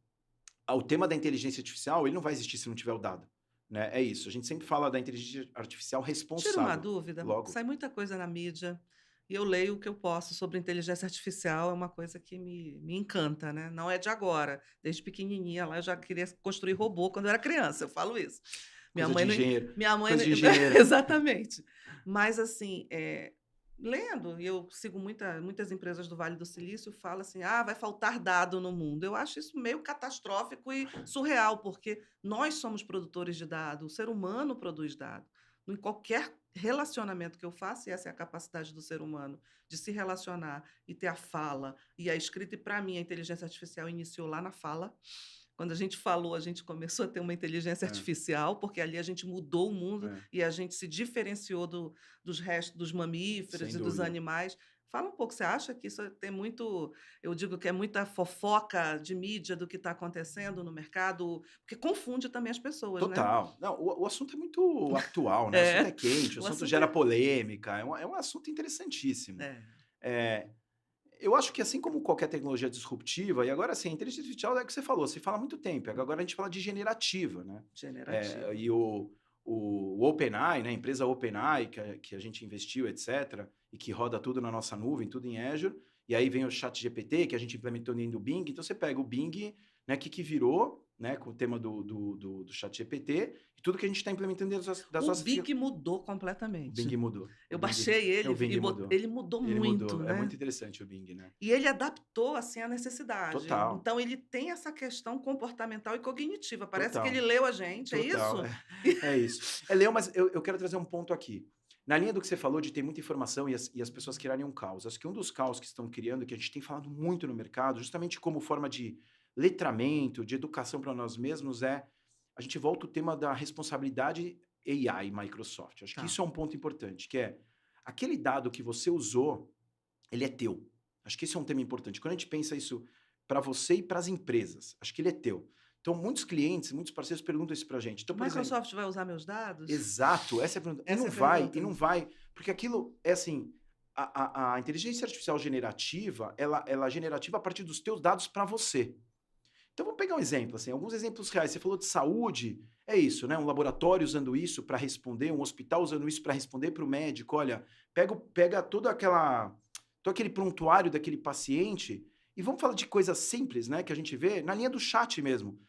O tema da inteligência artificial, ele não vai existir se não tiver o dado. Né? É isso. A gente sempre fala da inteligência artificial responsável. Tira uma dúvida. Logo. Sai muita coisa na mídia. E eu leio o que eu posso sobre inteligência artificial, é uma coisa que me encanta, né? Não é de agora. Desde pequenininha lá eu já queria construir robô quando eu era criança, eu falo isso. Minha mãe de engenheiro. Minha mãe Coisa de engenheiro. Exatamente. Mas assim, lendo, e eu sigo muitas empresas do Vale do Silício, fala assim, vai faltar dado no mundo. Eu acho isso meio catastrófico e surreal, porque nós somos produtores de dado, o ser humano produz dado. Em qualquer relacionamento que eu faço, e essa é a capacidade do ser humano, de se relacionar e ter a fala e a escrita, e para mim a inteligência artificial iniciou lá na fala. Quando a gente falou, a gente começou a ter uma inteligência artificial, porque ali a gente mudou o mundo e a gente se diferenciou dos restos dos mamíferos Sem e dos dúvida. animais. Fala um pouco, você acha que isso tem muito, eu digo que é muita fofoca de mídia do que está acontecendo no mercado, porque confunde também as pessoas, né? Total. Não, o assunto é muito atual, né? O assunto é quente, o assunto gera polêmica, é um assunto interessantíssimo. Eu acho que assim como qualquer tecnologia disruptiva, e agora assim, a inteligência artificial é o que você falou, você fala há muito tempo, agora a gente fala de generativa, né? Generativa. E o OpenAI, né? A empresa OpenAI, que a gente investiu, etc., e que roda tudo na nossa nuvem, tudo em Azure, e aí vem o ChatGPT, que a gente implementou dentro do Bing, então você pega o Bing, né, que virou, né, com o tema do ChatGPT, e tudo que a gente está implementando dentro das nossas... O Bing mudou completamente. O Bing mudou. Eu baixei ele, ele mudou muito, né? É muito interessante o Bing, né? E ele adaptou, assim, a necessidade. Total. Então, ele tem essa questão comportamental e cognitiva. Parece que ele leu a gente, Total. é isso? É isso. Leu, mas eu quero trazer um ponto aqui. Na linha do que você falou de ter muita informação e as pessoas criarem um caos. Acho que um dos caos que estão criando, que a gente tem falado muito no mercado, justamente como forma de letramento, de educação para nós mesmos, a gente volta ao tema da responsabilidade AI Microsoft. Acho que isso é um ponto importante, que é aquele dado que você usou, ele é teu. Acho que esse é um tema importante. Quando a gente pensa isso para você e para as empresas, acho que ele é teu. Então, muitos clientes, muitos parceiros perguntam isso para a gente. Então, Microsoft vai usar meus dados? Exato, essa é a pergunta. E não vai, porque aquilo é assim, a inteligência artificial generativa, ela é generativa a partir dos teus dados para você. Então, vamos pegar um exemplo, assim, alguns exemplos reais. Você falou de saúde, é isso, né? Um laboratório usando isso para responder, um hospital usando isso para responder para o médico. Olha, pega todo aquele prontuário daquele paciente e vamos falar de coisas simples, né? Que a gente vê na linha do chat mesmo.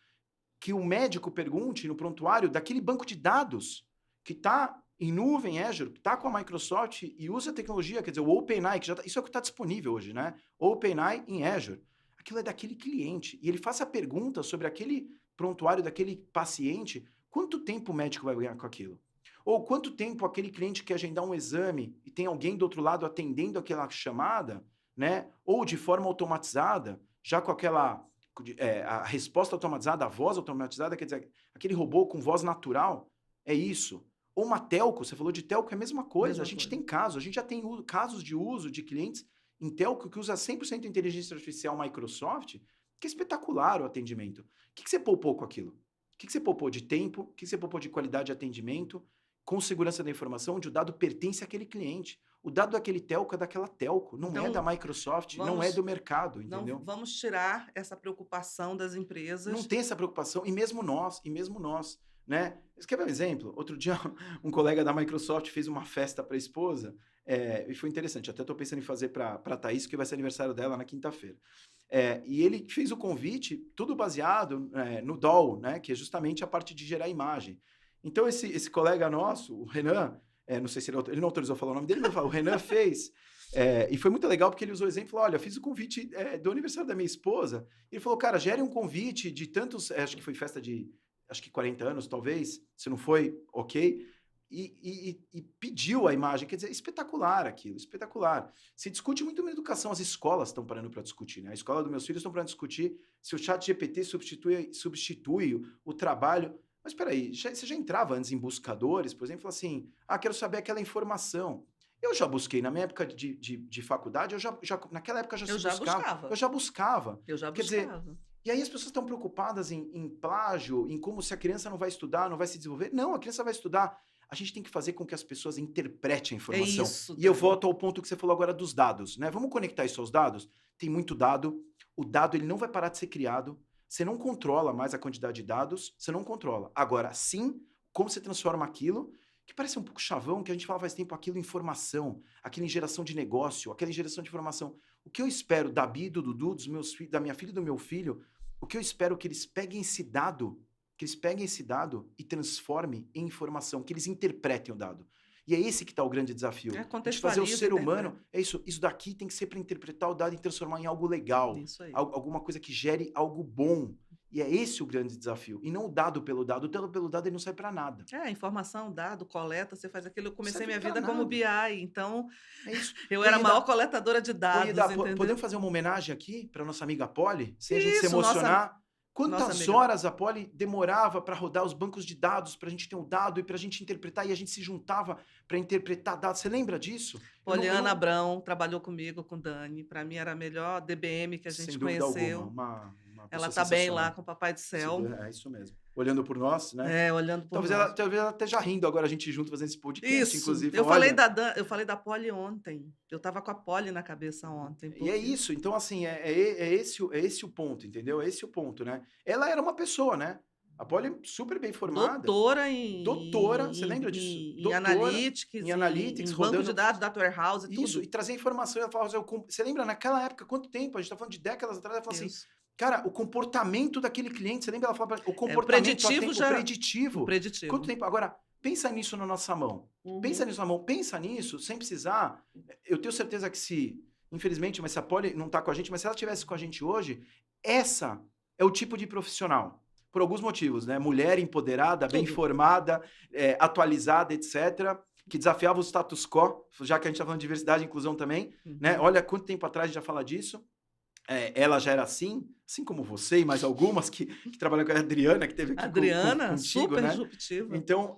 Que o médico pergunte no prontuário daquele banco de dados que está em nuvem, Azure, que está com a Microsoft e usa a tecnologia, quer dizer, o OpenAI, que isso é o que está disponível hoje, né? OpenAI em Azure. Aquilo é daquele cliente. E ele faça a pergunta sobre aquele prontuário daquele paciente, quanto tempo o médico vai ganhar com aquilo? Ou quanto tempo aquele cliente quer agendar um exame e tem alguém do outro lado atendendo aquela chamada, né? Ou de forma automatizada, já com aquela... a resposta automatizada, a voz automatizada, quer dizer, aquele robô com voz natural, é isso. Ou uma telco, você falou de telco, é a mesma coisa. Mesma A gente coisa. tem casos, a gente já tem casos de uso de clientes em telco que usa 100% inteligência artificial Microsoft, que é espetacular o atendimento. O que você poupou com aquilo? O que você poupou de tempo? O que você poupou de qualidade de atendimento? Com segurança da informação, onde o dado pertence àquele cliente. O dado daquele telco é daquela telco, não é da Então, Microsoft, não é vamos do mercado, não entendeu? vamos tirar essa preocupação das Não empresas. tem essa preocupação, e mesmo nós, né? Você quer ver um exemplo? Outro dia, um colega da Microsoft fez uma festa para a esposa, e foi interessante. Até estou pensando em fazer para a Thaís, que vai ser aniversário dela na quinta-feira. E ele fez o convite, tudo baseado no DAW, né? Que é justamente a parte de gerar imagem. Então, esse colega nosso, o Renan, não sei se ele não autorizou a falar o nome dele, mas o Renan fez. E foi muito legal porque ele usou o exemplo, olha, eu fiz o convite do aniversário da minha esposa. Ele falou, cara, gere um convite de tantos, acho que foi festa de, acho que 40 anos, talvez, se não foi, ok. E pediu a imagem, quer dizer, espetacular aquilo, espetacular. Se discute muito na educação, as escolas estão parando para discutir, né? A escola dos meus filhos estão parando discutir se o chat GPT substitui o trabalho. Mas espera aí, você já entrava antes em buscadores, por exemplo, assim, quero saber aquela informação. Eu já busquei, na minha época de faculdade, naquela época já Eu se já buscava, buscava. eu já buscava. Eu já Quer dizer, buscava. e aí as pessoas estão preocupadas em plágio, em como se a criança não vai estudar, não vai se desenvolver. Não, a criança vai estudar. A gente tem que fazer com que as pessoas interpretem a É informação. isso, E eu Dani. volto ao ponto que você falou agora dos dados, né? Vamos conectar isso aos dados? Tem muito dado. O dado ele não vai parar de ser criado. Você não controla mais a quantidade de dados, você não controla. Agora, sim, como você transforma aquilo, que parece um pouco chavão, que a gente fala faz tempo, aquilo em informação, aquilo em geração de negócio, aquela em geração de informação. O que eu espero da Bia, do Dudu, dos meus filhos, da minha filha e do meu filho, o que eu espero é que eles peguem esse dado, e transformem em informação, que eles interpretem o dado. E é esse que está o grande desafio. A gente fazer o ser humano, isso daqui tem que ser para interpretar o dado e transformar em algo legal, alguma coisa que gere algo bom. E é esse o grande desafio. E não o dado pelo dado. O dado pelo dado ele não sai para nada. Informação, dado, coleta, você faz aquilo. Eu comecei minha vida como BI, então é isso. Eu era a maior coletadora de dados, entendeu? Podemos fazer uma homenagem aqui para nossa amiga Polly? Sem a gente se Isso, emocionar. Quantas amiga. horas a Polly demorava para rodar os bancos de dados, para a gente ter um dado e para a gente interpretar, e a gente se juntava para interpretar dados. Você lembra disso? Poliana Abrão trabalhou comigo com Dani. Para mim era a melhor DBM que a gente conheceu. Sem dúvida alguma. Ela está bem lá com o Papai do Céu. É isso mesmo. Olhando por nós, né? Olhando por nós. Talvez ela esteja rindo agora, a gente junto fazendo esse podcast, isso. inclusive. Eu falei da Polly ontem. Eu estava com a Polly na cabeça ontem. Porque... E é isso. Então, assim, é esse o ponto, entendeu? É esse o ponto, né? Ela era uma pessoa, né? A Polly super bem formada. Doutora, você lembra disso? Em Analytics. Em Analytics, em banco de dados, Data Warehouse, tudo. Isso, e trazer informação. Ela falava, você lembra naquela época, quanto tempo? A gente está falando de décadas atrás. Ela falou assim, cara, o comportamento daquele cliente, você lembra? Ela falava, o comportamento... preditivo. Quanto tempo? Agora, pensa nisso na nossa mão. Pensa nisso na mão. Pensa nisso sem precisar. Eu tenho certeza que infelizmente, mas se a Polly não está com a gente, mas se ela estivesse com a gente hoje, essa é o tipo de profissional. Por alguns motivos, né? Mulher empoderada, bem formada, atualizada, etc., que desafiava o status quo, já que a gente está falando de diversidade e inclusão também, né? Olha quanto tempo atrás a gente já fala disso. Ela já era assim como você e mais algumas que trabalham com a Adriana, que teve aqui contigo, super né? disruptiva. Então,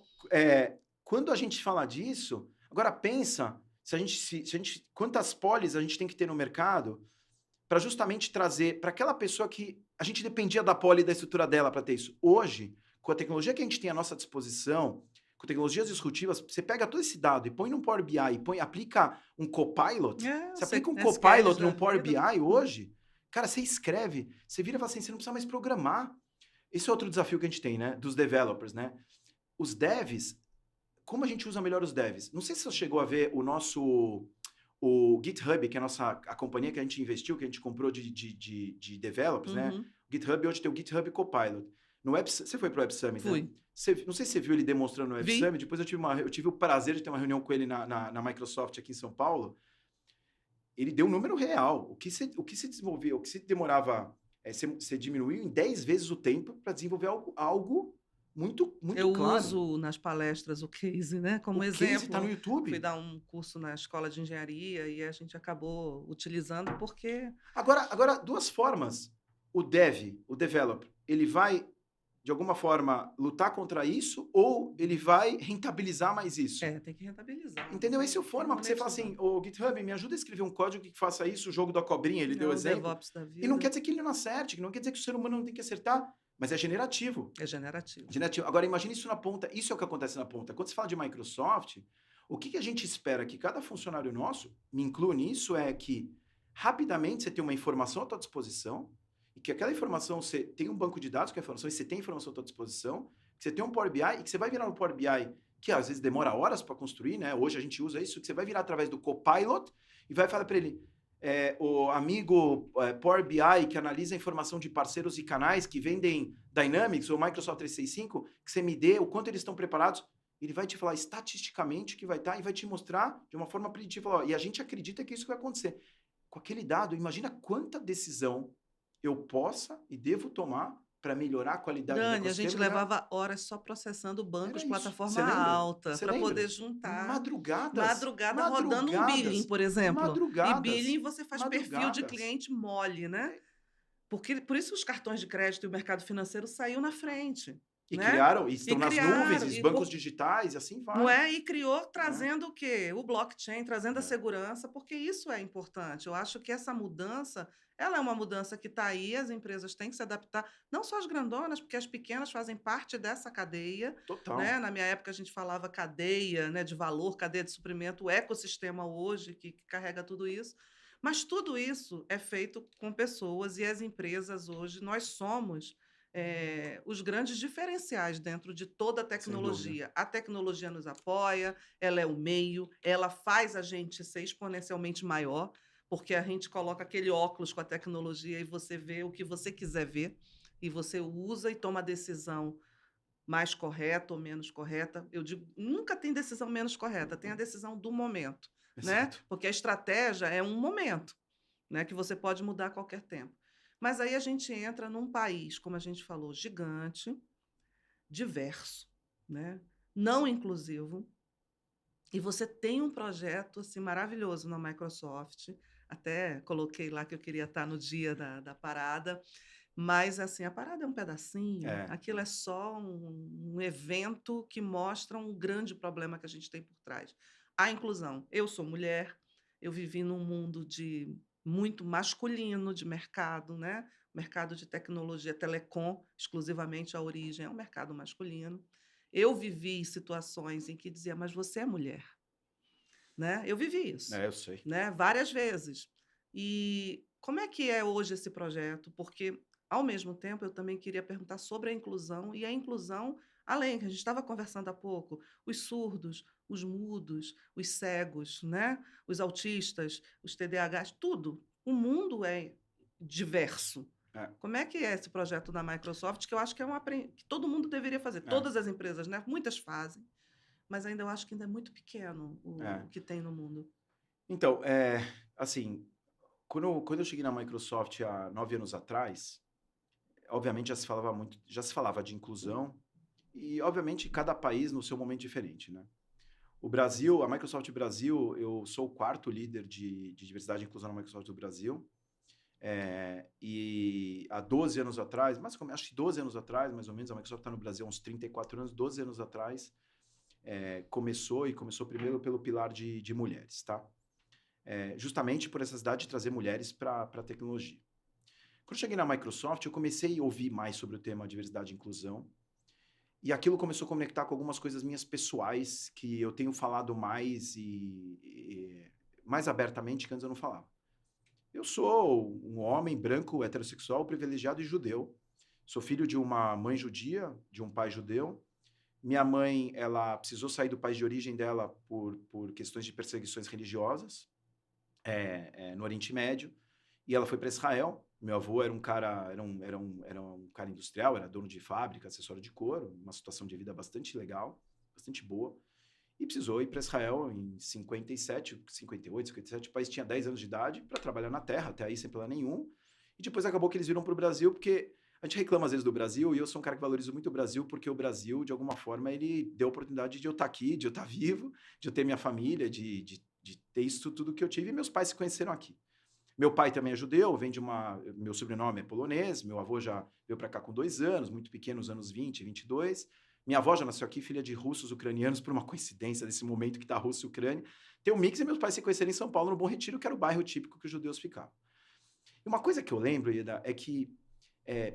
quando a gente fala disso, agora pensa, se a gente quantas polis a gente tem que ter no mercado para justamente trazer para aquela pessoa que a gente dependia da poli e da estrutura dela para ter isso. Hoje, com a tecnologia que a gente tem à nossa disposição, com tecnologias disruptivas, você pega todo esse dado e põe num Power BI, aplica um Copilot, você aplica um Copilot num Power BI hoje, cara, você escreve, você vira e fala assim, você não precisa mais programar. Esse é outro desafio que a gente tem, né, dos developers, né? Os devs, como a gente usa melhor os devs? Não sei se você chegou a ver o GitHub, que é a companhia que a gente investiu, que a gente comprou de developers, né? O GitHub hoje tem o GitHub Copilot. Você foi para o Web Summit, Fui. Né? Não sei se você viu ele demonstrando no Web Summit. Depois eu tive o prazer de ter uma reunião com ele na Microsoft aqui em São Paulo. Ele deu um número real. O que se desenvolvia, o que se demorava, você diminuiu em 10 vezes o tempo para desenvolver algo muito claro. Eu uso nas palestras o case, né? Como exemplo. O case está no YouTube. Fui dar um curso na escola de engenharia e a gente acabou utilizando porque... Agora, duas formas. O developer, ele vai de alguma forma, lutar contra isso ou ele vai rentabilizar mais isso? Tem que rentabilizar. Entendeu? Esse é o forma, porque você fala assim, ô GitHub, me ajuda a escrever um código que faça isso, o jogo da cobrinha, ele deu É o exemplo. DevOps da E não vida. quer dizer que ele não acerte, que não quer dizer que o ser humano não tem que acertar, mas é generativo. É generativo. Generativo. Agora, imagine isso na ponta, isso é o que acontece na ponta. Quando você fala de Microsoft, o que a gente espera que cada funcionário nosso, me incluo nisso, é que rapidamente você tenha uma informação à tua disposição e que aquela informação, você tem um banco de dados com a informação e você tem informação à tua disposição, que você tem um Power BI e que você vai virar no Power BI, que às vezes demora horas para construir, né? Hoje a gente usa isso, que você vai virar através do Copilot e vai falar para ele, o amigo Power BI que analisa a informação de parceiros e canais que vendem Dynamics ou Microsoft 365, que você me dê o quanto eles estão preparados, ele vai te falar estatisticamente que vai estar e vai te mostrar de uma forma preditiva. Ó, e a gente acredita que isso vai acontecer. Com aquele dado, imagina quanta decisão eu possa e devo tomar para melhorar a qualidade do Dani, a gente ecossistema. levava horas só processando bancos, Era isso. plataforma Você lembra? alta, Você para lembra? poder juntar. Madrugadas. Rodando um billing, por exemplo. Madrugadas. E billing você faz perfil de Madrugadas. cliente mole, né? Por isso os cartões de crédito e o mercado financeiro saiu na frente. E né? criaram, e estão E nas criaram, nuvens, os e bancos digitais, e assim vai. Não é? E criou trazendo o quê? O blockchain, trazendo a É. segurança, porque isso é importante. Eu acho que essa mudança, ela é uma mudança que está aí, as empresas têm que se adaptar, não só as grandonas, porque as pequenas fazem parte dessa cadeia. Total. Né? Na minha época, a gente falava cadeia, né, de valor, cadeia de suprimento, o ecossistema hoje que carrega tudo isso. Mas tudo isso é feito com pessoas e as empresas hoje, nós somos os grandes diferenciais dentro de toda a tecnologia. A tecnologia nos apoia, ela é o meio, ela faz a gente ser exponencialmente maior, porque a gente coloca aquele óculos com a tecnologia e você vê o que você quiser ver, e você usa e toma a decisão mais correta ou menos correta. Eu digo, nunca tem decisão menos correta, tem a decisão do momento. Né? Porque a estratégia é um momento, né, que você pode mudar a qualquer tempo. Mas aí a gente entra num país, como a gente falou, gigante, diverso, né, não inclusivo, e você tem um projeto assim, maravilhoso na Microsoft. Até coloquei lá que eu queria estar no dia da parada, mas assim, a parada é um pedacinho, aquilo é só um evento que mostra um grande problema que a gente tem por trás. A inclusão. Eu sou mulher, eu vivi num mundo muito masculino de mercado, né? Mercado de tecnologia, telecom, exclusivamente a origem é um mercado masculino. Eu vivi situações em que dizia, mas você é mulher. Né? Eu vivi isso. Eu sei. Né? Várias vezes. E como é que é hoje esse projeto? Porque, ao mesmo tempo, eu também queria perguntar sobre a inclusão, e a inclusão, além, que a gente estava conversando há pouco, os surdos, os mudos, os cegos, né? Os autistas, os TDAHs, tudo. O mundo é diverso. Como é que é esse projeto da Microsoft, que eu acho que que todo mundo deveria fazer, todas as empresas, né? Muitas fazem, mas ainda eu acho que ainda é muito pequeno o que tem no mundo. Então, assim, quando eu cheguei na Microsoft há 9 anos atrás, obviamente já se falava de inclusão e, obviamente, cada país no seu momento diferente, né? O Brasil, a Microsoft Brasil, eu sou o 4º líder de diversidade e inclusão na Microsoft do Brasil. E há 12 anos atrás, acho que 12 anos atrás, mais ou menos, a Microsoft está no Brasil há uns 34 anos, 12 anos atrás, começou primeiro pelo pilar de mulheres, tá? Justamente por essa necessidade de trazer mulheres para a tecnologia. Quando eu cheguei na Microsoft, eu comecei a ouvir mais sobre o tema diversidade e inclusão, e aquilo começou a conectar com algumas coisas minhas pessoais que eu tenho falado mais e mais abertamente que antes eu não falava. Eu sou um homem branco, heterossexual, privilegiado e judeu. Sou filho de uma mãe judia, de um pai judeu. Minha mãe, ela precisou sair do país de origem dela por questões de perseguições religiosas no Oriente Médio, e ela foi para Israel. Meu avô era um cara industrial, era dono de fábrica, acessório de couro, uma situação de vida bastante legal, bastante boa, e precisou ir para Israel em 58, 57, o país tinha 10 anos de idade, para trabalhar na terra, até aí sem plano nenhum, e depois acabou que eles viram para o Brasil, porque a gente reclama às vezes do Brasil, e eu sou um cara que valorizo muito o Brasil, porque o Brasil, de alguma forma, ele deu a oportunidade de eu estar aqui, de eu estar vivo, de eu ter minha família, de ter isso tudo que eu tive, e meus pais se conheceram aqui. Meu pai também é judeu, meu sobrenome é polonês, meu avô já veio para cá com 2 anos, muito pequeno, nos anos 20, 22. Minha avó já nasceu aqui, filha de russos ucranianos, por uma coincidência desse momento que está a Rússia e a Ucrânia. Tem um mix e meus pais se conheceram em São Paulo, no Bom Retiro, que era o bairro típico que os judeus ficavam. E uma coisa que eu lembro, Ieda, é que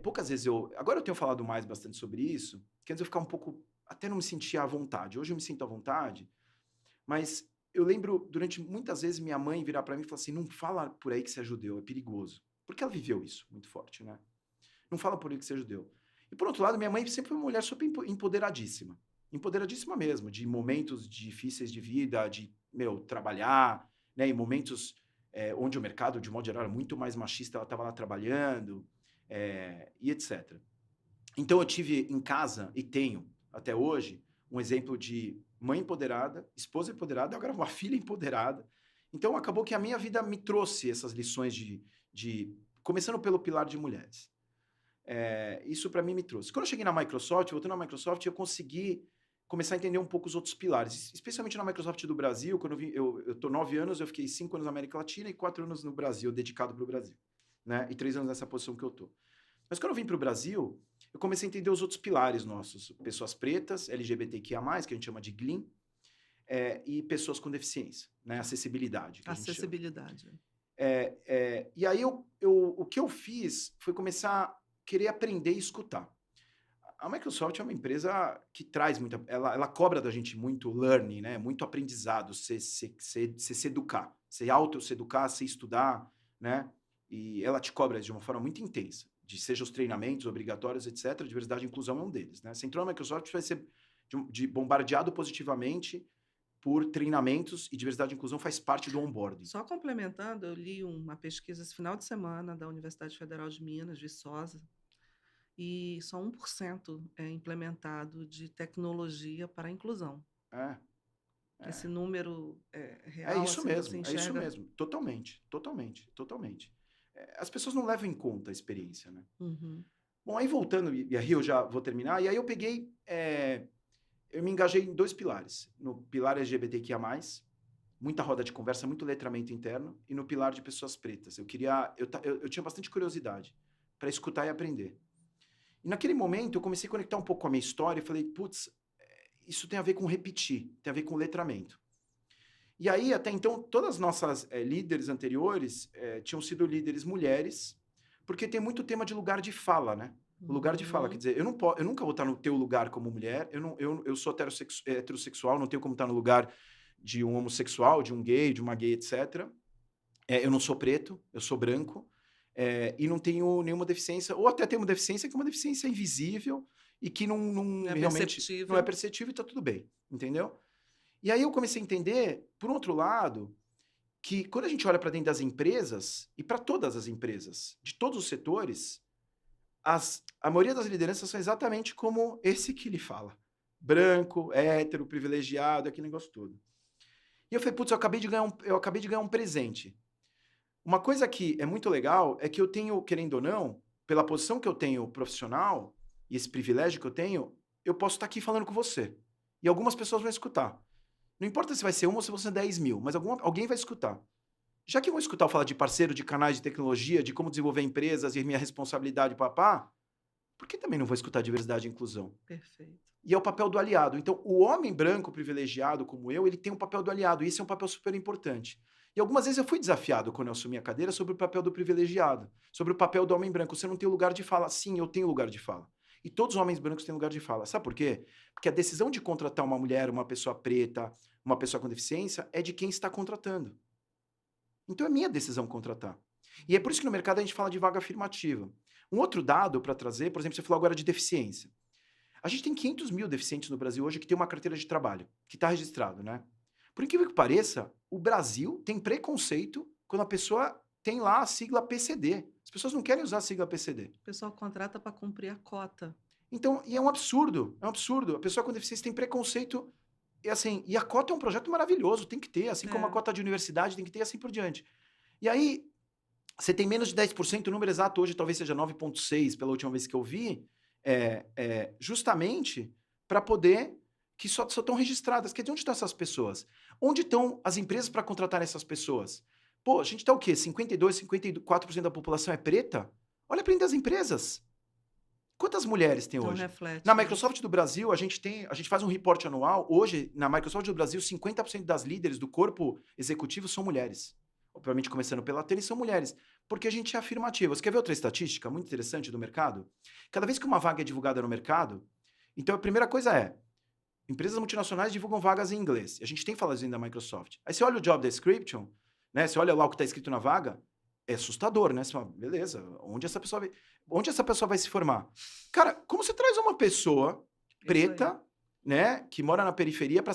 poucas vezes agora eu tenho falado mais bastante sobre isso, que antes eu ficava um pouco, até não me sentia à vontade. Hoje eu me sinto à vontade, mas eu lembro, durante muitas vezes, minha mãe virar para mim e falar assim, não fala por aí que você é judeu, é perigoso. Porque ela viveu isso muito forte, né? Não fala por aí que você é judeu. E por outro lado, minha mãe sempre foi uma mulher super empoderadíssima. Empoderadíssima mesmo, de momentos difíceis de vida, de, trabalhar, né? Em momentos onde o mercado, de modo geral, era muito mais machista, ela estava lá trabalhando, e etc. Então eu tive em casa, e tenho até hoje, um exemplo de mãe empoderada, esposa empoderada, agora uma filha empoderada. Então acabou que a minha vida me trouxe essas lições começando pelo pilar de mulheres. Isso para mim me trouxe. Quando eu cheguei na Microsoft, voltando na Microsoft, eu consegui começar a entender um pouco os outros pilares, especialmente na Microsoft do Brasil. Quando eu tô 9 anos, eu fiquei 5 anos na América Latina e 4 anos no Brasil, dedicado para o Brasil, né? E 3 anos nessa posição que eu tô. Mas quando eu vim para o Brasil, eu comecei a entender os outros pilares nossos. Pessoas pretas, LGBTQIA+, que a gente chama de GLIM, e pessoas com deficiência, né? Acessibilidade. Acessibilidade. E aí, o que eu fiz foi começar a querer aprender e escutar. A Microsoft é uma empresa que traz muita... Ela cobra da gente muito learning, né? Muito aprendizado, se educar. Se se educar, se estudar, né? E ela te cobra de uma forma muito intensa. Seja os treinamentos obrigatórios, etc. Diversidade e inclusão é um deles, né? Você entrou na Microsoft, vai ser bombardeado positivamente por treinamentos, e diversidade e inclusão faz parte do onboarding. Só complementando, eu li uma pesquisa esse final de semana da Universidade Federal de Minas, Viçosa, e só 1% é implementado de tecnologia para a inclusão. Esse número real, é isso assim, mesmo, você enxerga... é isso mesmo. Totalmente. As pessoas não levam em conta a experiência, né? Uhum. Bom, aí voltando, e aí eu já vou terminar, e aí eu peguei... eu me engajei em 2 pilares. No pilar LGBTQIA+, muita roda de conversa, muito letramento interno, e no pilar de pessoas pretas. Eu tinha bastante curiosidade para escutar e aprender. E naquele momento eu comecei a conectar um pouco com a minha história e falei, putz, isso tem a ver com repetir, tem a ver com letramento. E aí, até então, todas as nossas líderes anteriores tinham sido líderes mulheres, porque tem muito tema de lugar de fala, né? O lugar de fala, quer dizer, eu nunca vou estar no teu lugar como mulher, eu sou heterossexual, não tenho como estar no lugar de um homossexual, de um gay, de uma gay, etc. Eu não sou preto, eu sou branco, e não tenho nenhuma deficiência, ou até tenho uma deficiência que é uma deficiência invisível e que não realmente não é perceptível e tá tudo bem, entendeu? E aí eu comecei a entender, por outro lado, que quando a gente olha para dentro das empresas, e para todas as empresas, de todos os setores, a maioria das lideranças são exatamente como esse que ele fala. Branco, hétero, privilegiado, aquele negócio todo. E eu falei, putz, eu acabei de ganhar um presente. Uma coisa que é muito legal é que eu tenho, querendo ou não, pela posição que eu tenho profissional, e esse privilégio que eu tenho, eu posso estar aqui falando com você. E algumas pessoas vão escutar. Não importa se vai ser uma ou se vão ser 10 mil, mas alguém vai escutar. Já que vão escutar eu falar de parceiro, de canais de tecnologia, de como desenvolver empresas e minha responsabilidade, papá, por que também não vou escutar diversidade e inclusão? Perfeito. E é o papel do aliado. Então, o homem branco privilegiado como eu, ele tem um papel do aliado, e esse é um papel super importante. E algumas vezes eu fui desafiado, quando eu assumi a cadeira, sobre o papel do privilegiado, sobre o papel do homem branco. Você não tem lugar de fala. Sim, eu tenho lugar de fala. E todos os homens brancos têm lugar de fala. Sabe por quê? Porque a decisão de contratar uma mulher, uma pessoa preta, uma pessoa com deficiência, é de quem está contratando. Então é minha decisão contratar. E é por isso que no mercado a gente fala de vaga afirmativa. Um outro dado para trazer, por exemplo, você falou agora de deficiência. A gente tem 500 mil deficientes no Brasil hoje que tem uma carteira de trabalho, que está registrado, né? Por incrível que pareça, o Brasil tem preconceito quando a pessoa tem lá a sigla PCD. As pessoas não querem usar a sigla PCD. O pessoal contrata para cumprir a cota. Então, e é um absurdo, é um absurdo. A pessoa com deficiência tem preconceito, e a cota é um projeto maravilhoso, tem que ter, assim como a cota de universidade tem que ter, assim por diante. E aí, você tem menos de 10%, o número exato hoje talvez seja 9,6%, pela última vez que eu vi, justamente para poder, que só estão registradas. Quer dizer, onde estão essas pessoas? Onde estão as empresas para contratar essas pessoas? Pô, a gente tá o quê? 52, 54% da população é preta? Olha para dentro das empresas. Quantas mulheres tem Então hoje? reflete, Na né? Microsoft do Brasil, a gente faz um reporte anual. Hoje, na Microsoft do Brasil, 50% das líderes do corpo executivo são mulheres. Obviamente, começando pela Tênis, são mulheres. Porque a gente é afirmativo. Você quer ver outra estatística muito interessante do mercado? Cada vez que uma vaga é divulgada no mercado, então a primeira coisa é, empresas multinacionais divulgam vagas em inglês. A gente tem falado isso da Microsoft. Aí você olha o job description, né? Você olha lá o que está escrito na vaga, é assustador, né? Você fala, beleza, onde essa pessoa vai se formar? Cara, como você traz uma pessoa preta, né, que mora na periferia para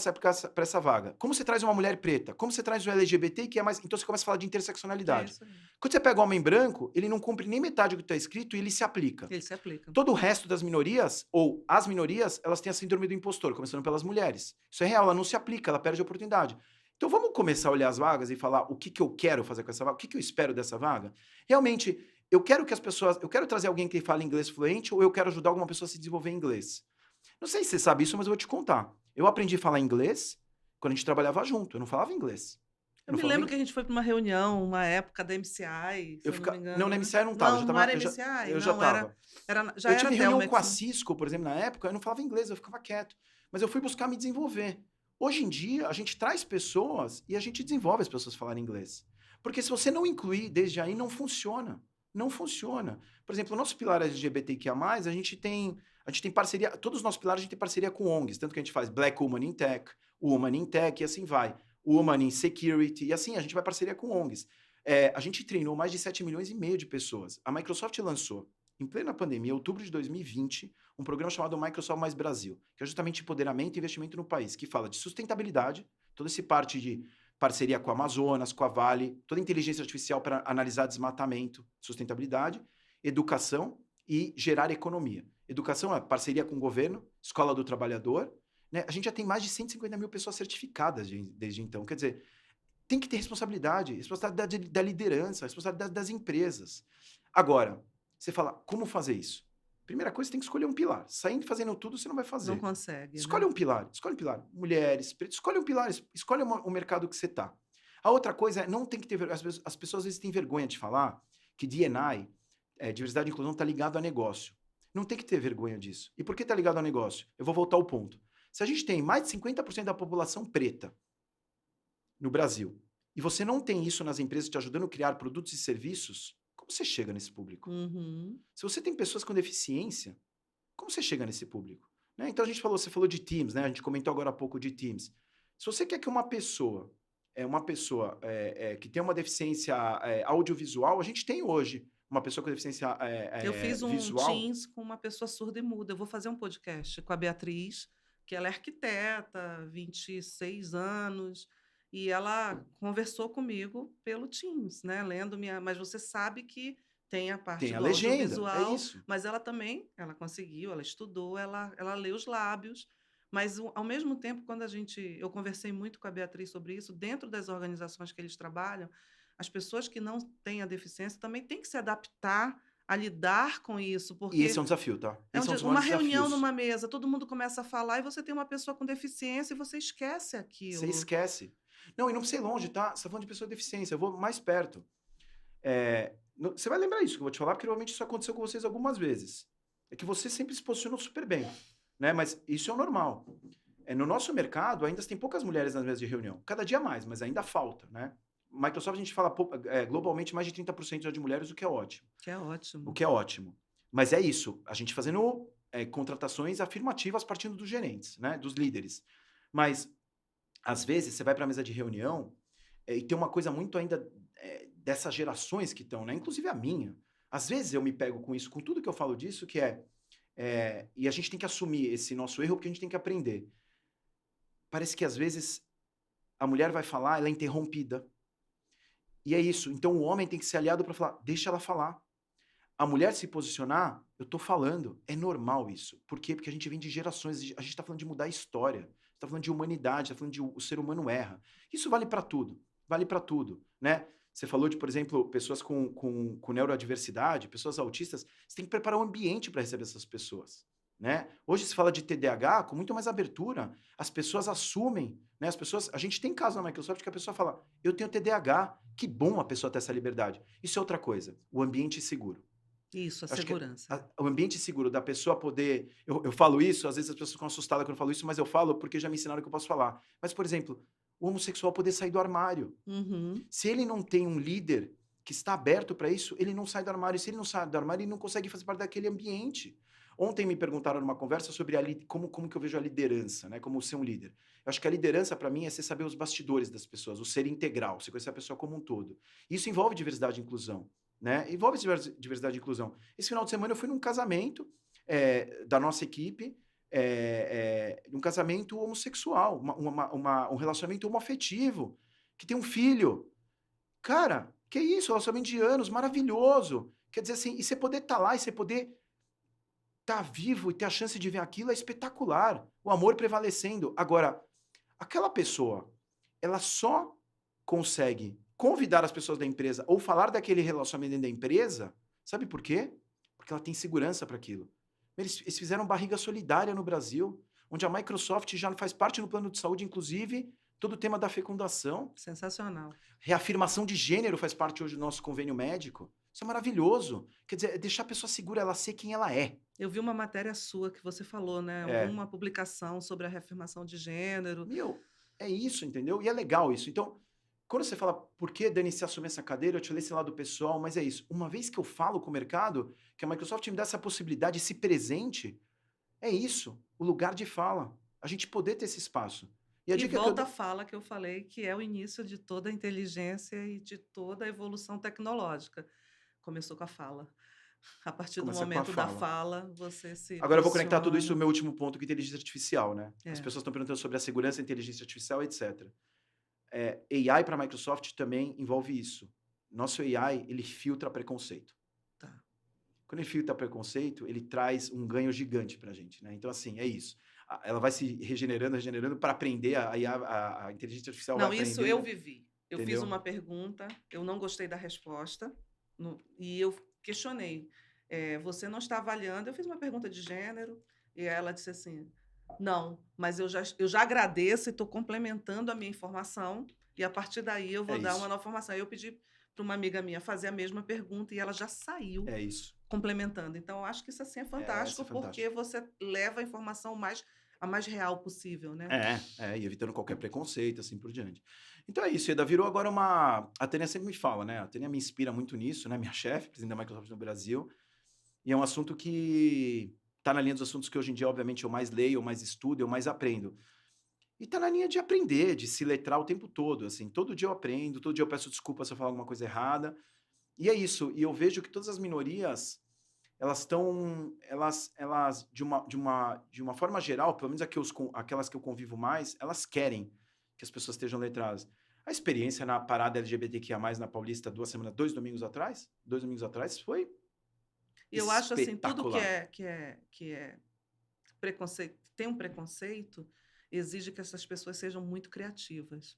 essa vaga? Como você traz uma mulher preta? Como você traz o LGBT que é mais... Então você começa a falar de interseccionalidade. Quando você pega um homem branco, ele não cumpre nem metade do que está escrito e ele se aplica. Ele se aplica. Todo o resto das minorias, ou as minorias, elas têm a síndrome do impostor, começando pelas mulheres. Isso é real, ela não se aplica, ela perde a oportunidade. Então vamos começar a olhar as vagas e falar o que eu quero fazer com essa vaga, o que eu espero dessa vaga. Realmente, eu quero trazer alguém que fale inglês fluente ou eu quero ajudar alguma pessoa a se desenvolver em inglês. Não sei se você sabe isso, mas eu vou te contar. Eu aprendi a falar inglês quando a gente trabalhava junto, eu não falava inglês. Eu me lembro que a gente foi para uma reunião, uma época da MCI, se eu não me engano. Não, na MCI eu não estava. Não era MCI? Eu já estava. Eu tive reunião com a Cisco, por exemplo, na época, eu não falava inglês, eu ficava quieto. Mas eu fui buscar me desenvolver. Hoje em dia, a gente traz pessoas e a gente desenvolve as pessoas falarem inglês. Porque se você não incluir desde aí, não funciona. Não funciona. Por exemplo, o nosso pilar LGBTQIA+, a gente tem parceria, todos os nossos pilares a gente tem parceria com ONGs, tanto que a gente faz Black Woman in Tech, Woman in Tech e assim vai. Woman in Security, e assim, a gente vai parceria com ONGs. A gente treinou mais de 7,5 milhões de pessoas. A Microsoft lançou, em plena pandemia, em outubro de 2020, um programa chamado Microsoft Mais Brasil, que é justamente empoderamento e investimento no país, que fala de sustentabilidade, toda essa parte de parceria com a Amazonas, com a Vale, toda a inteligência artificial para analisar desmatamento, sustentabilidade, educação e gerar economia. Educação é parceria com o governo, escola do trabalhador, né? A gente já tem mais de 150 mil pessoas certificadas desde então. Quer dizer, tem que ter responsabilidade da liderança, responsabilidade das empresas. Agora, você fala, como fazer isso? Primeira coisa, você tem que escolher um pilar. Saindo e fazendo tudo, você não vai fazer. Não consegue. Escolhe um pilar. Mulheres, pretos, escolhe um pilar. Escolhe o mercado que você está. A outra coisa é, não tem que ter vergonha. As pessoas às vezes têm vergonha de falar que D&I, diversidade e inclusão, está ligado a negócio. Não tem que ter vergonha disso. E por que está ligado a negócio? Eu vou voltar ao ponto. Se a gente tem mais de 50% da população preta no Brasil, e você não tem isso nas empresas te ajudando a criar produtos e serviços, como você chega nesse público? Uhum. Se você tem pessoas com deficiência, como você chega nesse público? Né? Então você falou de Teams, né? A gente comentou agora há pouco de Teams. Se você quer que uma pessoa que tem uma deficiência audiovisual, a gente tem hoje uma pessoa com deficiência eu fiz um visual. Teams com uma pessoa surda e muda. Eu vou fazer um podcast com a Beatriz, que ela é arquiteta, 26 anos, e ela conversou comigo pelo Teams, né? Lendo mas você sabe que tem a parte do audiovisual, mas ela também, ela conseguiu, ela estudou, ela lê os lábios, mas ao mesmo tempo, quando eu conversei muito com a Beatriz sobre isso, dentro das organizações que eles trabalham, as pessoas que não têm a deficiência também têm que se adaptar a lidar com isso, porque... E esse é um desafio, tá? Uma reunião numa mesa, todo mundo começa a falar e você tem uma pessoa com deficiência e você esquece aquilo. Você esquece. Não, e não precisa ir longe, tá? Você está falando de pessoa com deficiência, eu vou mais perto. Você vai lembrar isso que eu vou te falar, porque provavelmente isso aconteceu com vocês algumas vezes. É que você sempre se posicionou super bem, né? Mas isso é o normal. No nosso mercado, ainda tem poucas mulheres nas mesas de reunião. Cada dia mais, mas ainda falta, né? Microsoft, a gente fala globalmente mais de 30% já de mulheres, o que é ótimo. O que é ótimo. Mas é isso, a gente fazendo contratações afirmativas partindo dos gerentes, né? Dos líderes. Mas, às vezes, você vai para a mesa de reunião e tem uma coisa muito ainda dessas gerações que estão, né? Inclusive a minha. Às vezes eu me pego com isso, com tudo que eu falo disso, que e a gente tem que assumir esse nosso erro, porque a gente tem que aprender. Parece que, às vezes, a mulher vai falar, ela é interrompida. E é isso. Então, o homem tem que ser aliado para falar, deixa ela falar. A mulher se posicionar, eu tô falando. É normal isso. Por quê? Porque a gente vem de gerações, a gente tá falando de mudar a história. Tá falando de humanidade, tá falando de o ser humano erra. Isso vale para tudo. Vale para tudo, né? Você falou de, por exemplo, pessoas com neurodiversidade, pessoas autistas. Você tem que preparar um ambiente para receber essas pessoas. né? Hoje se fala de TDAH com muito mais abertura. As pessoas assumem, né? A gente tem casos na Microsoft que a pessoa fala, eu tenho TDAH. Que bom a pessoa ter essa liberdade. Isso é outra coisa, o ambiente seguro. Isso, a Acho que segurança. o ambiente seguro da pessoa poder... Eu falo isso, às vezes as pessoas ficam assustadas quando eu falo isso, mas eu falo porque já me ensinaram que eu posso falar. Mas, por exemplo, o homossexual poder sair do armário. Uhum. Se ele não tem um líder que está aberto para isso, ele não sai do armário. Se ele não sai do armário, ele não consegue fazer parte daquele ambiente. Ontem me perguntaram numa conversa sobre como que eu vejo a liderança, né? Como ser um líder. Eu acho que a liderança, para mim, é você saber os bastidores das pessoas, o ser integral, você conhecer a pessoa como um todo. Isso envolve diversidade e inclusão, né? Envolve diversidade e inclusão. Esse final de semana eu fui num casamento da nossa equipe, um casamento homossexual, um relacionamento homoafetivo, que tem um filho. Cara, que isso, relacionamento de anos, maravilhoso. Quer dizer assim, e você poder estar lá, e você poder estar vivo e ter a chance de ver aquilo é espetacular. O amor prevalecendo. Agora, aquela pessoa, ela só consegue convidar as pessoas da empresa ou falar daquele relacionamento dentro da empresa, sabe por quê? Porque ela tem segurança para aquilo. Eles fizeram barriga solidária no Brasil, onde a Microsoft já faz parte no plano de saúde, inclusive, todo o tema da fecundação. Sensacional. Reafirmação de gênero faz parte hoje do nosso convênio médico. Isso é maravilhoso. Quer dizer, é deixar a pessoa segura, ela ser quem ela é. Eu vi uma matéria sua que você falou, né? É. Uma publicação sobre a reafirmação de gênero. Meu, é isso, entendeu? E é legal isso. Então, quando você fala, por que, Dani, se assumir essa cadeira? Eu te falei esse lado pessoal, mas é isso. Uma vez que eu falo com o mercado, que a Microsoft me dá essa possibilidade, esse presente, é isso, o lugar de fala. A gente poder ter esse espaço. E a E dica que eu volta à dou... fala que eu falei, que é o início de toda a inteligência e de toda a evolução tecnológica. Começou com a fala. A partir do Começa com a momento da fala. fala, você se Agora eu vou conectar tudo isso no posiciona. meu último ponto, que é inteligência artificial, né? As É. pessoas estão perguntando sobre a segurança, a inteligência artificial, etc. AI para a Microsoft também envolve isso. Nosso AI, ele filtra preconceito. Tá. Quando ele filtra preconceito, ele traz um ganho gigante para a gente, né? Então, assim, é isso. Ela vai se regenerando para aprender, a inteligência artificial vai Não, isso eu aprendendo, vivi. Eu fiz entendeu? uma pergunta, eu não gostei da resposta, e eu questionei. Você não está avaliando? Eu fiz uma pergunta de gênero, e ela disse assim: não, mas eu já agradeço e estou complementando a minha informação, e a partir daí eu É vou dar uma isso, nova informação. Aí eu pedi para uma amiga minha fazer a mesma pergunta e ela já saiu é isso. complementando. Então, eu acho que isso assim é Isso fantástico, é porque fantástico. você leva a informação a mais real possível, né? E evitando qualquer preconceito, assim por diante. Então é isso, Eda, virou agora uma... A Tânia sempre me fala, né? A Tânia me inspira muito nisso, né? Minha chefe, presidente da Microsoft no Brasil. E é um assunto que está na linha dos assuntos que hoje em dia, obviamente, eu mais leio, eu mais estudo, eu mais aprendo. E está na linha de aprender, de se letrar o tempo todo, assim. Todo dia eu aprendo, todo dia eu peço desculpa se eu falar alguma coisa errada. E é isso. E eu vejo que todas as minorias, elas estão, elas de uma forma geral, pelo menos aquelas que eu convivo mais, elas querem que as pessoas estejam letradas. A experiência na parada LGBTQIA+, na Paulista, 2 domingos atrás, foi E eu acho assim, tudo que espetacular. é preconceito, tem um preconceito, exige que essas pessoas sejam muito criativas.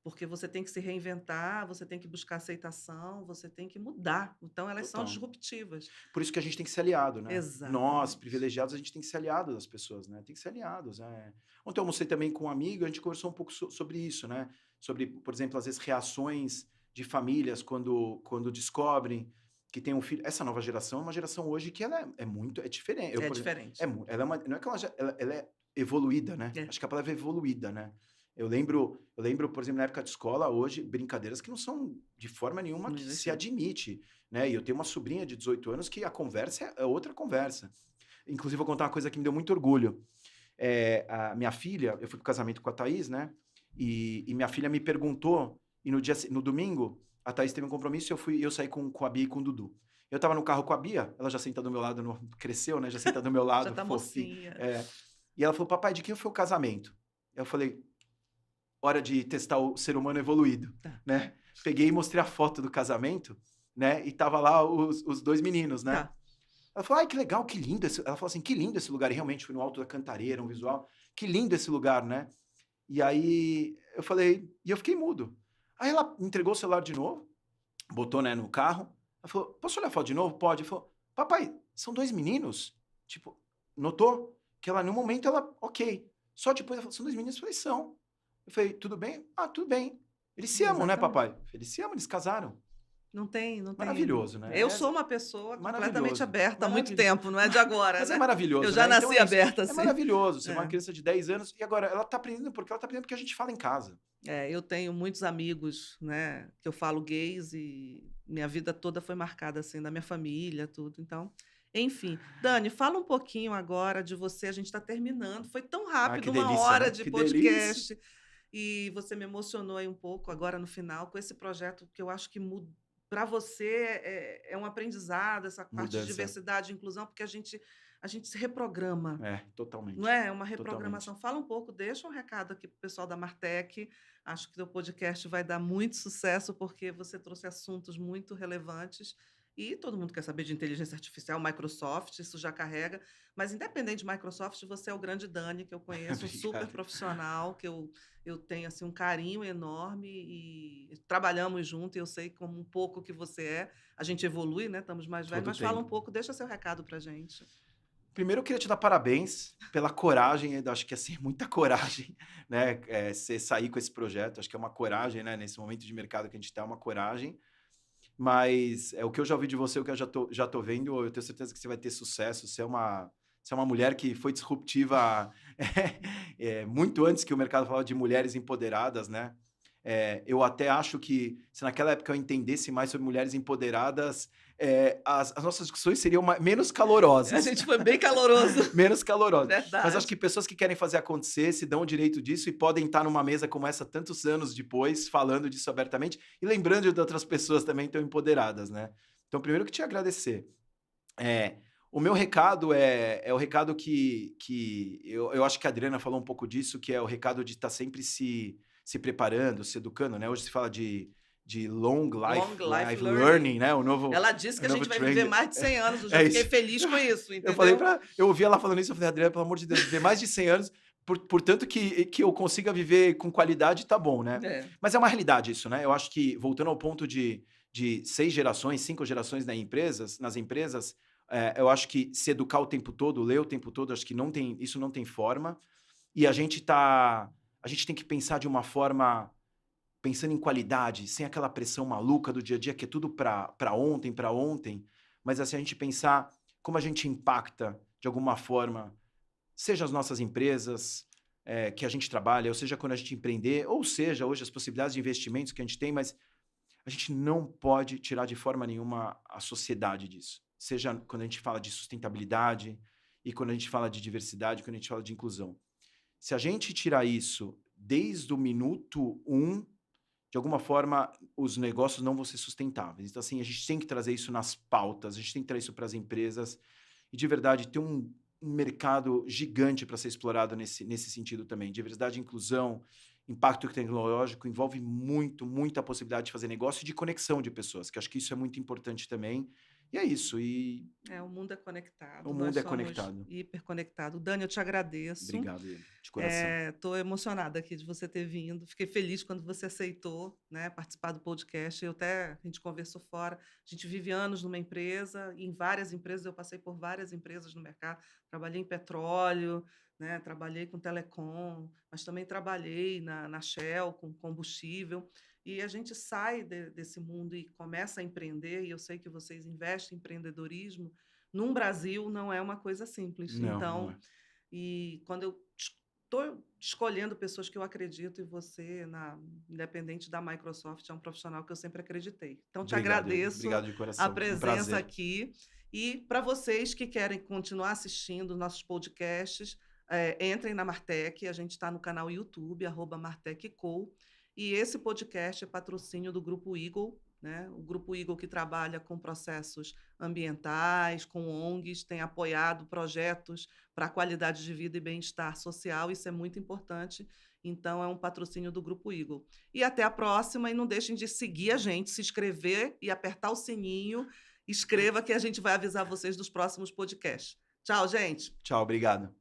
Porque você tem que se reinventar, você tem que buscar aceitação, você tem que mudar. Então, elas são Total. disruptivas. Por isso que a gente tem que ser aliado, né? Nós, Exatamente. privilegiados, a gente tem que ser aliado das pessoas, né? Tem que ser aliados, né? Ontem eu almocei também com um amigo, a gente conversou um pouco sobre isso, né? Sobre, por exemplo, às vezes reações de famílias quando descobrem que tem um filho. Essa nova geração é uma geração hoje que ela é diferente. É Por exemplo, diferente. ela é não é que ela é evoluída, né? É. Acho que a palavra é evoluída, né? Eu lembro, por exemplo, na época de escola, hoje, brincadeiras que não são de forma nenhuma Não que se existia. admite, né? E eu tenho uma sobrinha de 18 anos que a conversa é outra conversa. Inclusive, vou contar uma coisa que me deu muito orgulho. A minha filha, eu fui pro casamento com a Thaís, né? E minha filha me perguntou, e no domingo, a Thaís teve um compromisso e eu saí com a Bia e com o Dudu. Eu tava no carro com a Bia, ela já senta do meu lado, cresceu, né? Já senta do meu Já lado, está fofinho. mocinha. E ela falou, papai, de quem foi o casamento? Eu falei, hora de testar o ser humano evoluído, Tá. né? Peguei e mostrei a foto do casamento, né? E tava lá os dois meninos, né? Tá. Ela falou, ai, que legal, que lindo. Ela falou assim, que lindo esse lugar. E realmente foi no alto da Cantareira, um visual. Que lindo esse lugar, né? E aí eu falei, e eu fiquei mudo. Aí ela entregou o celular de novo, botou, né, no carro. Ela falou, posso olhar a foto de novo? Pode. Ela falou, papai, são dois meninos? Tipo, notou que ela, no momento, ok. Só depois ela falou, são 2 meninos? Eu falei, são. Eu falei, tudo bem? Ah, tudo bem. Eles se amam, né, Exatamente. papai? Eu falei, eles se amam, eles casaram. Não tem. Maravilhoso, né? Eu sou uma pessoa completamente Maravilhoso. aberta há muito Maravilhoso. tempo, não é de agora, Mas é né? Eu maravilhoso, já né? Então nasci é isso. aberta É assim. maravilhoso ser uma É. criança de 10 anos e agora ela tá aprendendo porque a gente fala em casa. Eu tenho muitos amigos, né, que eu falo gays e minha vida toda foi marcada assim, da minha família, tudo. Então, enfim. Dani, fala um pouquinho agora de você. A gente está terminando. Foi tão Ah, que rápido, uma delícia, hora né? de Que delícia. podcast. E você me emocionou aí um pouco agora no final com esse projeto que eu acho que para você é um aprendizado, essa parte de Mudança. diversidade e inclusão, porque a gente se reprograma. É, Não totalmente. é? É uma Totalmente. reprogramação. Fala um pouco, deixa um recado aqui para o pessoal da Martech. Acho que o podcast vai dar muito sucesso, porque você trouxe assuntos muito relevantes. E todo mundo quer saber de inteligência artificial, Microsoft, isso já carrega. Mas, independente de Microsoft, você é o grande Dani, que eu conheço, um super Obrigado. profissional, que eu tenho assim, um carinho enorme e trabalhamos junto. E eu sei como um pouco que você é. A gente evolui, né? Estamos mais velhos. Todo Mas fala um tempo. pouco, deixa seu recado para gente. Primeiro, eu queria te dar parabéns pela coragem. Eu acho que é assim, muita coragem, né? Você sair com esse projeto. Acho que é uma coragem, né? Nesse momento de mercado que a gente está, é uma coragem. Mas o que eu já ouvi de você, o que eu já tô vendo, eu tenho certeza que você vai ter sucesso. Você é uma mulher que foi disruptiva muito antes que o mercado falava de mulheres empoderadas, né? Eu até acho que se naquela época eu entendesse mais sobre mulheres empoderadas, as nossas discussões seriam menos A calorosas. gente foi bem caloroso. Menos calorosas. Verdade. Mas acho que pessoas que querem fazer acontecer se dão o direito disso e podem estar numa mesa como essa tantos anos depois, falando disso abertamente e lembrando de outras pessoas também tão empoderadas, né? Então, primeiro que te agradecer. O meu recado é o recado que eu acho que a Adriana falou um pouco disso, que é o recado de estar sempre se preparando, se educando, né? Hoje se fala de long life learning, né? Ela disse que a gente vai viver mais de 100 anos. Eu já fiquei isso. feliz com isso, entendeu? Eu ouvi ela falando isso, eu falei, Adriana, pelo amor de Deus, viver mais de 100 anos, portanto que eu consiga viver com qualidade, tá bom, né? Mas é uma realidade isso, né? Eu acho que, voltando ao ponto de 6 gerações, 5 gerações nas empresas, eu acho que se educar o tempo todo, ler o tempo todo, acho que isso não tem forma. E a gente tem que pensar de uma forma, pensando em qualidade, sem aquela pressão maluca do dia a dia, que é tudo para ontem, mas assim, a gente pensar como a gente impacta, de alguma forma, seja as nossas empresas que a gente trabalha, ou seja, quando a gente empreender, ou seja, hoje as possibilidades de investimentos que a gente tem, mas a gente não pode tirar de forma nenhuma a sociedade disso. Seja quando a gente fala de sustentabilidade e quando a gente fala de diversidade, quando a gente fala de inclusão. Se a gente tirar isso desde o minuto 1, de alguma forma, os negócios não vão ser sustentáveis. Então, assim, a gente tem que trazer isso nas pautas, a gente tem que trazer isso para as empresas e, de verdade, ter um mercado gigante para ser explorado nesse sentido também. Diversidade e inclusão, impacto tecnológico, envolve muita possibilidade de fazer negócio e de conexão de pessoas, que acho que isso é muito importante também. E é isso. O mundo é conectado. O mundo nós é somos conectado. Hiperconectado. Dani, eu te agradeço. Obrigado, de coração. Estou emocionada aqui de você ter vindo. Fiquei feliz quando você aceitou, né, participar do podcast. A gente conversou fora. A gente vive anos numa empresa, em várias empresas. Eu passei por várias empresas no mercado. Trabalhei em petróleo, né, trabalhei com telecom, mas também trabalhei na Shell com combustível. E a gente sai desse mundo e começa a empreender, e eu sei que vocês investem em empreendedorismo. Num Brasil não é uma coisa simples. Não é. E quando eu estou escolhendo pessoas que eu acredito, e você, independente da Microsoft, é um profissional que eu sempre acreditei. Então, te agradeço Obrigado de coração. a presença aqui. E para vocês que querem continuar assistindo nossos podcasts, entrem na Martech. A gente está no canal YouTube, @MartechCo. E esse podcast é patrocínio do Grupo Eagle, né? O Grupo Eagle, que trabalha com processos ambientais, com ONGs, tem apoiado projetos para qualidade de vida e bem-estar social. Isso é muito importante. Então, é um patrocínio do Grupo Eagle. E até a próxima. E não deixem de seguir a gente, se inscrever e apertar o sininho. Escreva que a gente vai avisar vocês dos próximos podcasts. Tchau, gente. Tchau, obrigado.